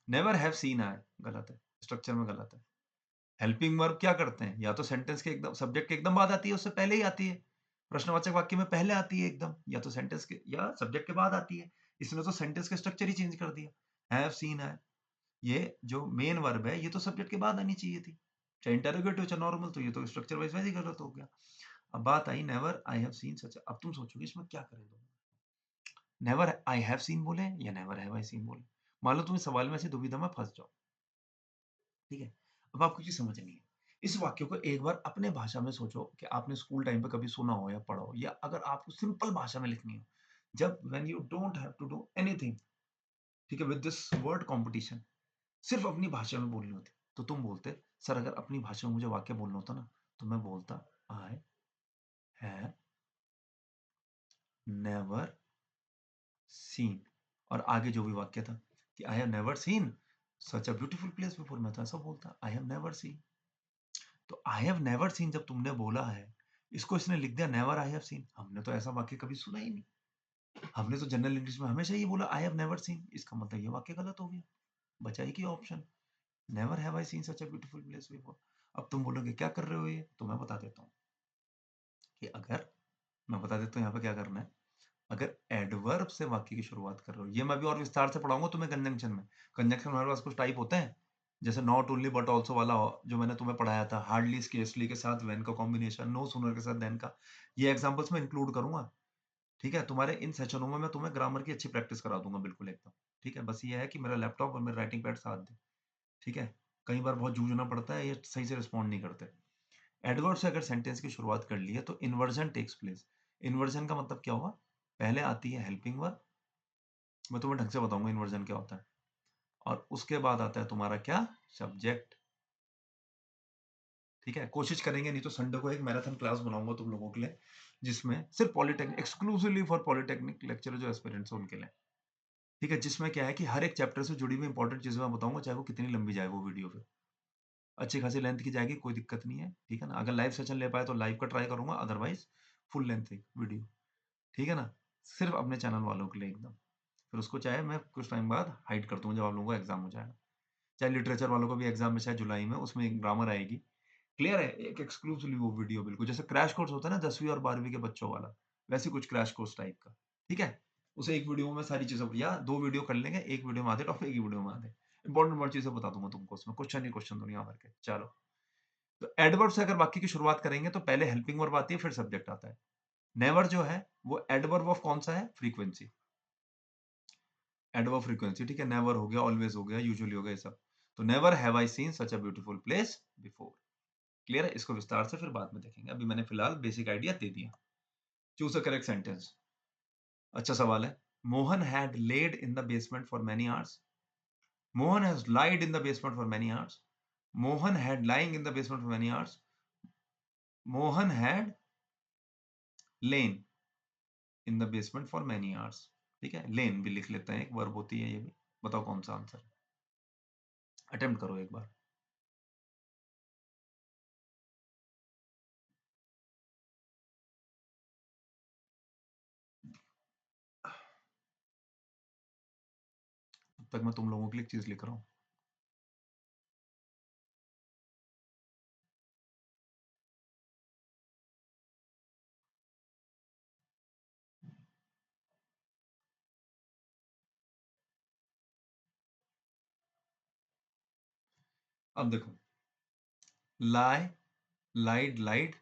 नेवर हैव सीन आई गलत है, स्ट्रक्चर में गलत है। हेल्पिंग वर्ब क्या करते हैं? या तो सेंटेंस के एकदम सब्जेक्ट के एकदम बाद आती है, उससे पहले ही आती है। प्रश्नवाचक वाक्य में पहले आती है एकदम, या तो सेंटेंस के या सब्जेक्ट के बाद आती है। इसने तो सेंटेंस का स्ट्रक्चर ही चेंज कर दिया। हैव सीन है, ये जो मेन वर्ब है, ये तो सब्जेक्ट के बाद आनी चाहिए थी। चाहे इंटरोगेटिव चाहे नॉर्मल, तो ये तो स्ट्रक्चर वाइज वैसे ही गलत हो गया। अब बात I never I have seen सच, अब तुम सोचोगे इसमें क्या करें दोनों? नेवर आई हैव सीन बोले या नेवर हैव आई सीन बोले? मान लो तुम इस सवाल में ऐसी दुविधा में फँस जाओ, ठीक है? अब आपको चीज़ समझनी है। इस वाक्य को एक बार अपने भाषा में सोचो कि आपने स्कूल टाइम पे कभी सुना हो या पढ़ा हो, या अगर आपको सिंपल भाषा में लिखनी हो। जब when you don't have to do anything, ठीक है, विद दिस वर्ड कॉम्पिटिशन, सिर्फ अपनी भाषा में बोलनी होती, तो तुम बोलते, सर अगर अपनी भाषा में मुझे वाक्य बोलना होता ना, तो मैं बोलता आई हैव नेवर सीन, और आगे जो भी वाक्य था कि I have never seen such a beautiful place before, मैं तो ऐसा बोलता आई हैव नेवर सीन। तो आई हैव नेवर सीन जब तुमने बोला है, इसको इसने लिख दिया नेवर आई हैव सीन, हमने तो ऐसा वाक्य कभी सुना ही नहीं। हमने तो जनरल इंग्लिश में हमेशा ये बोला आई हैव नेवर सीन, इसका मतलब ये वाक्य गलत हो गया। बचा ही क्या option, never have I seen such a beautiful place before. अब तुम बोलोगे क्या कर रहे हो ये, तो मैं बता देता हूँ कि अगर, मैं बता देता हूँ यहाँ पे क्या करना है। अगर एडवर्ब से वाक्य की शुरुआत कर रहे हो, ये मैं अभी और विस्तार से पढ़ाऊंगा तुम्हें कंजंक्शन में। कंजंक्शन हमारे पास कुछ टाइप होते हैं, जैसे नॉट ओनली बट ऑल्सो वाला जो मैंने तुम्हें पढ़ाया था, हार्डली स्केर्सली के साथ व्हेन का कॉम्बिनेशन, नो सूनर के साथ देन का, ये एग्जांपल्स में इंक्लूड करूंगा। ठीक है, तुम्हारे इन सेशनों में मैं तुम्हें ग्रामर की अच्छी प्रैक्टिस करा दूंगा बिल्कुल एकदम। ठीक है, बस ये है कि मेरा लैपटॉप और मेरा राइटिंग पैड साथ दे। ठीक है, कई बार बहुत जूझना पड़ता है, ये सही से रिस्पॉन्ड नहीं करते। एडवर्ब से अगर सेंटेंस की शुरुआत कर ली है तो इन्वर्जन टेक्स प्लेस। इन्वर्जन का मतलब क्या हुआ, पहले आती है हेल्पिंग वर्ब, मैं तुम्हें ढंग से बताऊंगा इन्वर्जन क्या होता है, और उसके बाद आता है तुम्हारा क्या, सब्जेक्ट। ठीक है, कोशिश करेंगे, नहीं तो संडे को एक मैराथन क्लास बनाऊंगा तुम लोगों के लिए, जिसमें सिर्फ polytechnic, exclusively for polytechnic lecture जो एस्पिरेंट्स हैं उनके लिए। ठीक है, जिसमें क्या है कि हर एक चैप्टर से जुड़ी हुई इंपॉर्टेंट चीजें मैं बताऊंगा, चाहे वो कितनी लंबी जाए वो वीडियो, फिर अच्छी खासी लेंथ की जाएगी, कोई दिक्कत नहीं है। ठीक है ना, अगर लाइव सेशन ले पाए तो लाइव का ट्राई करूंगा, अदरवाइज फुल लेंथ वीडियो। ठीक है ना, सिर्फ अपने चैनल वालों के लिए एकदम। फिर उसको चाहे मैं कुछ टाइम बाद हाइड कर दूंगा जब आप लोगों का एग्जाम हो जाएगा। चाहे लिटरेचर वालों को भी एग्जाम में, शायद जुलाई में, उसमें ग्रामर आएगी। क्लियर है, एक एक्सक्लूसिवली वो वीडियो, बिल्कुल जैसे क्रैश कोर्स होता है ना 10वीं और 12वीं के बच्चों वाला, वैसे कुछ क्रैश कोर्स टाइप का। ठीक है, उसे एक वीडियो में सारी चीजें, या दो वीडियो कर लेंगे, एक वीडियो में आधे टॉपिक, एक वीडियो में आधे इंपॉर्टेंट चीजें बता दूंगा तुमको उसमें, क्वेश्चन ही क्वेश्चन दुनिया भर के। चलो, तो एडवर्ब से अगर वाक्य की शुरुआत करेंगे तो पहले हेल्पिंग वर्ब आती है, फिर सब्जेक्ट आता है। नेवर जो है वो एडवर्ब ऑफ कौन सा है, फ्रीक्वेंसी, एडवर्ब फ्रीक्वेंसी। ठीक है, नेवर हो गया, ऑलवेज हो गया, यूजुअली हो गया, ये सब। तो never have I seen such a beautiful place before. Clear है, इसको विस्तार से फिर बाद में देखेंगे, अभी मैंने फिलहाल बेसिक आइडिया दे दिया। Choose a correct sentence. अच्छा सवाल है, Mohan had laid in the basement for many hours, Mohan has lied in the basement for many hours, Mohan had lying in the basement for many hours, Mohan had lain in the basement for many hours. ठीक है, लेन भी लिख लेते हैं, एक verb होती है ये भी। बताओ कौन सा आंसर, अटेम्प्ट करो एक बार। तब तक मैं तुम लोगों के लिए एक चीज लिख रहा हूं। अब देखो, लाई, लाइड लाइड,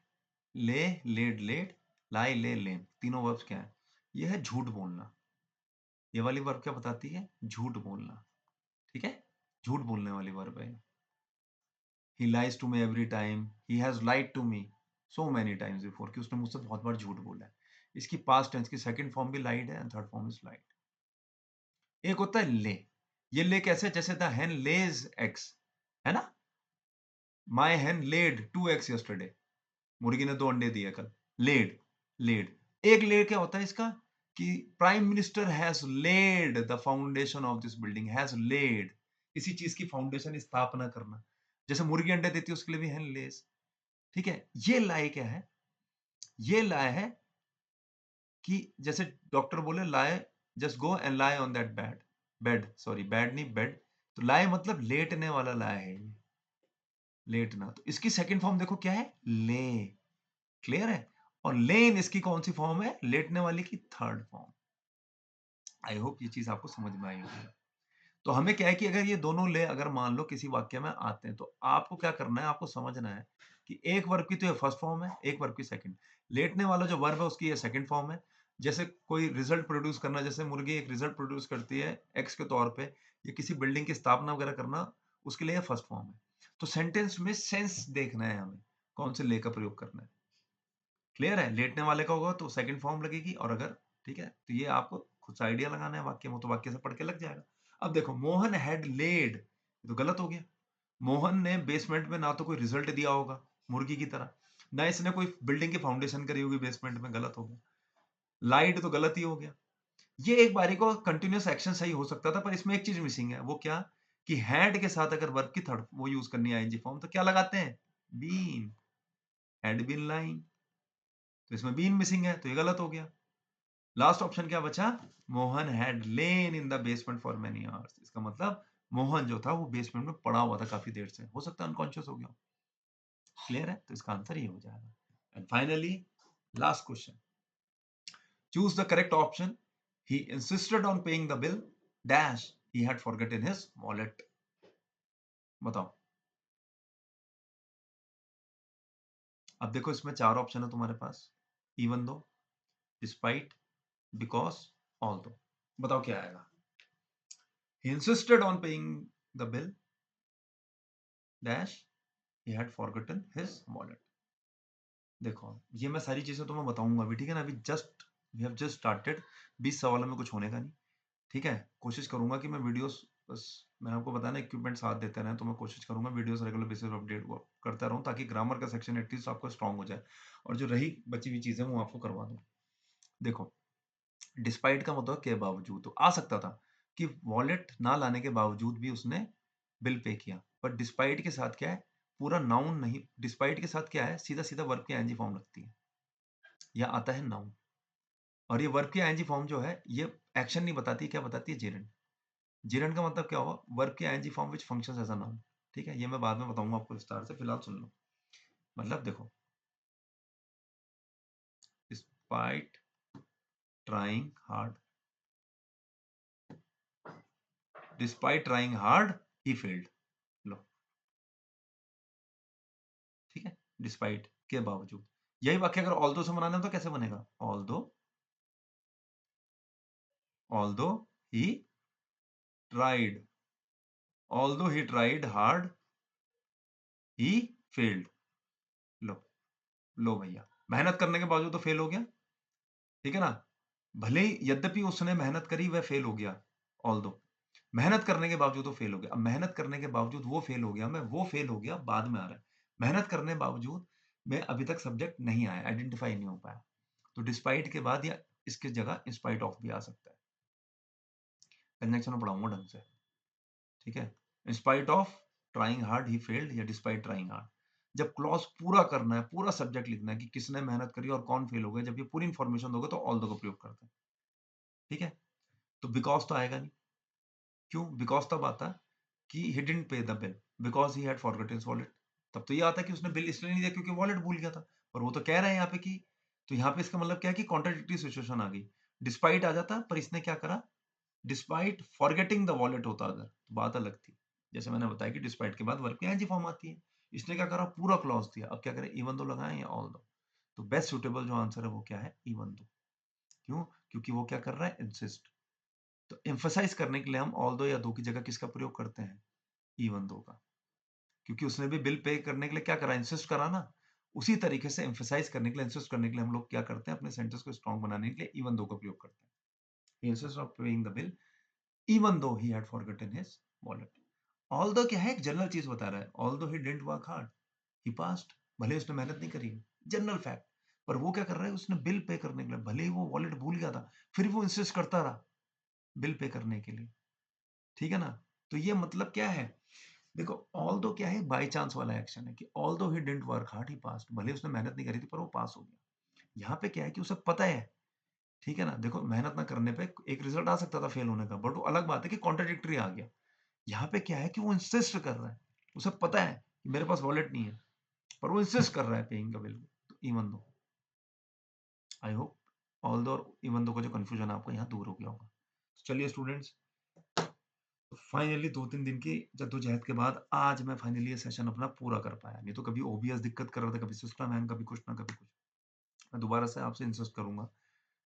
ले लेड लेड, लाई ले लेन, तीनों वर्ब्स क्या है, ये है झूठ बोलना। ये वाली वर्ब क्या बताती है, झूठ बोलना। ठीक है, झूठ बोलने वाली वर्ब है। He lies to me every time, he has lied to me so many times before, कि उसने मुझसे बहुत बार झूठ बोला है। इसकी पास्ट टेंस की सेकंड फॉर्म भी लाइड है and third form is lied. एक होता है ले, ये ले कैसे, जैसे द hen lays eggs, है ना, my hen laid 2 eggs yesterday, मुर्गी ने 2 अंडे दिए कल, laid। लेड। एक लेड क्या होता है इसका कि prime minister has lead the foundation of this building, has lead किसी चीज की फाउंडेशन स्थापना करना। जैसे मुर्गी अंडे देती है उसके लिए भी है लेस। ठीक है, ये लाए क्या है, ये लाए है कि जैसे डॉक्टर बोले लाए, just go and lie on that bed, bed sorry bed नहीं बेड, तो लाए मतलब लेटने वाला लाए है ये, लेटना। तो इसकी सेकंड फॉर्म देखो क्या है, ले। क्लियर है। और लेन इसकी कौन सी फॉर्म है, लेटने वाली की थर्ड फॉर्म। आई होप ये चीज आपको समझ में आई होगी। तो हमें क्या है कि अगर ये दोनों ले अगर मान लो किसी वाक्य में आते हैं तो आपको क्या करना है, आपको समझना है कि एक वर्ब की तो ये फर्स्ट फॉर्म है, एक वर्ब की सेकंड। लेटने वाला जो वर्ब है उसकी ये सेकंड फॉर्म है। जैसे कोई रिजल्ट प्रोड्यूस करना, जैसे मुर्गी एक रिजल्ट प्रोड्यूस करती है एक्स के तौर पे, या किसी बिल्डिंग की स्थापना वगैरह करना, उसके लिए फर्स्ट फॉर्म है। तो सेंटेंस में सेंस देखना है हमें, कौन से ले का प्रयोग करना है। क्लियर है, लेटने वाले का होगा तो सेकंड फॉर्म लगेगी, और अगर ठीक है तो ये आपको खुद से आइडिया लगाना है वाक्य में, तो वाक्य से पढ़ के लग जाएगा। अब देखो मोहन हैड लेड, तो गलत हो गया। मोहन ने बेसमेंट में ना तो कोई रिजल्ट दिया होगा मुर्गी की तरह, ना इसने कोई बिल्डिंग की फाउंडेशन करी होगी बेसमेंट में, गलत हो गया। लाइट तो गलत ही हो गया। ये एक बारी को कंटिन्यूस एक्शन सही हो सकता था, पर इसमें एक चीज मिसिंग है, वो क्या कि हैड के साथ अगर वर्ब की थर्ड वो यूज करनी है आईएनजी फॉर्म, तो क्या लगाते हैं, बीन, हैड बीन लाइंग। तो इसमें बीन मिसिंग है तो ये गलत हो गया। लास्ट ऑप्शन क्या बचा, Mohan had lain in the basement for many hours. इसका मतलब मोहन जो था वो बेसमेंट में पड़ा हुआ था काफी देर से, हो सकता है अनकॉन्शियस हो गया। क्लियर है, तो इसका आंसर ये हो जाएगा। And finally last question, choose the correct option. He insisted on paying the bill dash he had forgotten his wallet. बताओ। अब देखो इसमें चार ऑप्शन है तुम्हारे पास, even though, despite, because, although. बताओ क्या आएगा। He insisted on paying the bill dash he had forgotten his wallet। देखो ये मैं सारी चीजें तुम्हें बताऊंगा अभी, ठीक है ना, अभी just we have just started. 20 सवालों में कुछ होने का नहीं। ठीक है, कोशिश करूंगा कि मैं वीडियोस बस, मैंने आपको बताया ना इक्विपमेंट साथ देते रहे, तो मैं कोशिश करूंगा वीडियोस रेगुलर बेसिस पर अपडेट करता रहूं, ताकि ग्रामर का सेक्शन एटलीस्ट आपको स्ट्रांग हो जाए, और जो रही बची हुई चीजें वो आपको करवा दूं। देखो डिस्पाइट का मतलब के बावजूद, तो आ सकता था कि वॉलेट ना लाने के बावजूद भी उसने बिल पे किया, पर डिस्पाइट के साथ क्या है, पूरा नाउन नहीं, डिस्पाइट के साथ क्या है, सीधा सीधा वर्ब की आईएनजी फॉर्म लगती है, या आता है नाउन। और ये वर्ब की आईएनजी फॉर्म जो है ये एक्शन नहीं बताती, क्या बताती है, जेरेंड। जेरेंड का मतलब क्या होगा, वर्ब की ING form which functions as a noun. ठीक है, ये मैं बाद में बताऊंगा आपको विस्तार से, फिलहाल सुन लो। मतलब देखो, despite trying hard, despite trying hard he failed. लो, ठीक है, डिस्पाइट के बावजूद। यही वाक्य अगर ऑल्दो से बनाना है तो कैसे बनेगा, although, although he tried, although he tried hard he failed. लो, लो भैया, मेहनत करने के बावजूद तो फेल हो गया। ठीक है ना, भले ही यद्यपि उसने मेहनत करी वह फेल हो गया, ऑल्दो मेहनत करने के बावजूद वो फेल हो गया। अब मेहनत करने के बावजूद वो फेल हो गया, मैं वो फेल हो गया बाद में आ रहा है, मेहनत करने के बावजूद मैं अभी तक सब्जेक्ट नहीं आया, आइडेंटिफाई नहीं हो पाया। तो डिस्पाइट के बाद या इसके जगह इंस्पाइट ऑफ भी आ सकता है। कंजंक्शन में पढ़ाऊंगा ढंग से। ठीक है, in spite of trying hard he failed, या डिस्पाइट ट्राइंग हार्ड। जब क्लॉज पूरा करना है, पूरा सब्जेक्ट लिखना है कि किसने मेहनत करी और कौन फेल हो गया, जब ये पूरी इंफॉर्मेशन दोगे तो ऑल दो का प्रयोग करते हैं। ठीक है, तो बिकॉज तो आएगा नहीं। क्यों, बिकॉज तब आता है कि ही डिडंट पे the bill because he had forgotten his wallet. तब तो ये आता है कि उसने बिल इसलिए नहीं दिया क्योंकि वॉलेट भूल गया था। पर वो तो कह रहे हैं यहाँ पे कि, तो यहाँ पे इसका मतलब क्या है कि कॉन्ट्राडिक्टरी सिचुएशन आ गई। डिस्पाइट आ जाता पर इसने क्या करा, डिस्पाइट फॉरगेटिंग द वॉलेट होता अगर तो बात अलग थी। जैसे मैंने बताया कि डिस्पाइट के बाद वर्ब की आईएनजी फॉर्म आती है। इसने क्या करा, पूरा क्लॉज दिया। अब क्या करें, इवन दो लगाएं या ऑल दो। तो बेस्ट सुटेबल जो आंसर है वो क्या है, इवन दो। क्यों, क्योंकि वो क्या कर रहा है, इंसिस्ट। तो एम्फसाइज करने के लिए हम ऑल दो या दो की जगह किसका प्रयोग करते हैं, इवन दो का। क्योंकि उसने भी बिल पे करने के लिए क्या करा, इंसिस्ट करा ना। उसी तरीके से एम्फसाइज करने के लिए, इंसिस्ट करने के लिए हम लोग क्या करते हैं, अपने सेंटेंस को स्ट्रॉन्ग बनाने के लिए इवन दो का प्रयोग करते हैं। Insist of paying the bill even though he had forgotten his wallet. Although क्या है, एक जनरल चीज बता रहा है, although he didn't work hard he passed, भले उसने मेहनत नहीं करी, जनरल फैक्ट। पर वो क्या कर रहा है, उसने बिल पे करने के लिए, भले ही वो वॉलेट भूल गया था, फिर वो इंसिस्ट करता रहा बिल पे करने के लिए। ठीक है ना? तो ये मतलब क्या है? देखो, ऑल्दो क्या है, बाय चांस वाला एक्शन है कि although he didn't work hard, he passed. भले ही उसने मेहनत नहीं करी थी, पर वो पास हो गया। यहाँ पे क्या है कि उसे पता है, ठीक है ना? देखो, मेहनत ना करने पे एक रिजल्ट आ सकता था फेल होने का, बट वो अलग बात है कि कॉन्ट्राडिक्टरी आ गया। यहाँ पे क्या है कि वो इंसिस्ट कर रहा है। उसे पता है कि मेरे पास वॉलेट नहीं है, पर वो इंसिस्ट कर रहा है paying the bill. Even though, I hope although और इवन दो का जो कन्फ्यूजन है आपका यहाँ दूर हो गया होगा। चलिए स्टूडेंट्स, फाइनली 2-3 दिन की जद्दोजहद के बाद आज मैं फाइनली ये सेशन अपना पूरा कर पाया। नहीं तो कभी ओबीएस दिक्कत कर रहा था, कभी सिस्टम हैंग, कभी कुछ ना कभी कुछ। मैं दोबारा से आपसे इंसिस्ट करूँगा,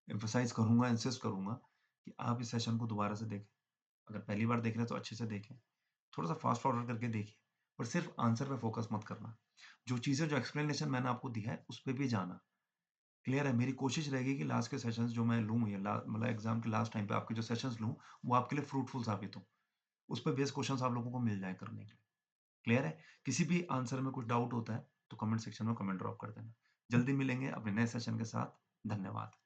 एम्फसाइज़ करूँगा, इंसिस्ट करूँगा कि आप इस सेशन को दोबारा से देखें। अगर पहली बार देख रहे हैं तो अच्छे से देखें। थोड़ा-सा फास्ट फॉरवर्ड करके देखिए, पर सिर्फ़ आंसर पे फ़ोकस मत करना। जो चीज़ें, जो एक्सप्लेनेशन मैंने आपको दिया है, उस पे भी जाना। क्लियर है? मेरी कोशिश रहेगी कि लास्ट के सेशंस जो मैं लूँ, या मतलब एग्ज़ाम के लास्ट टाइम पे आपके जो सेशंस लूँ, वो आपके लिए फ्रूटफुल साबित हों। उस पे बेस्ड क्वेश्चन्स आप लोगों को मिल जाएँ करने के लिए। क्लियर है? किसी भी आंसर में कुछ डाउट होता है, तो कमेंट सेक्शन में कमेंट ड्रॉप कर देना। जल्दी मिलेंगे अपने नए सेशन के साथ। धन्यवाद।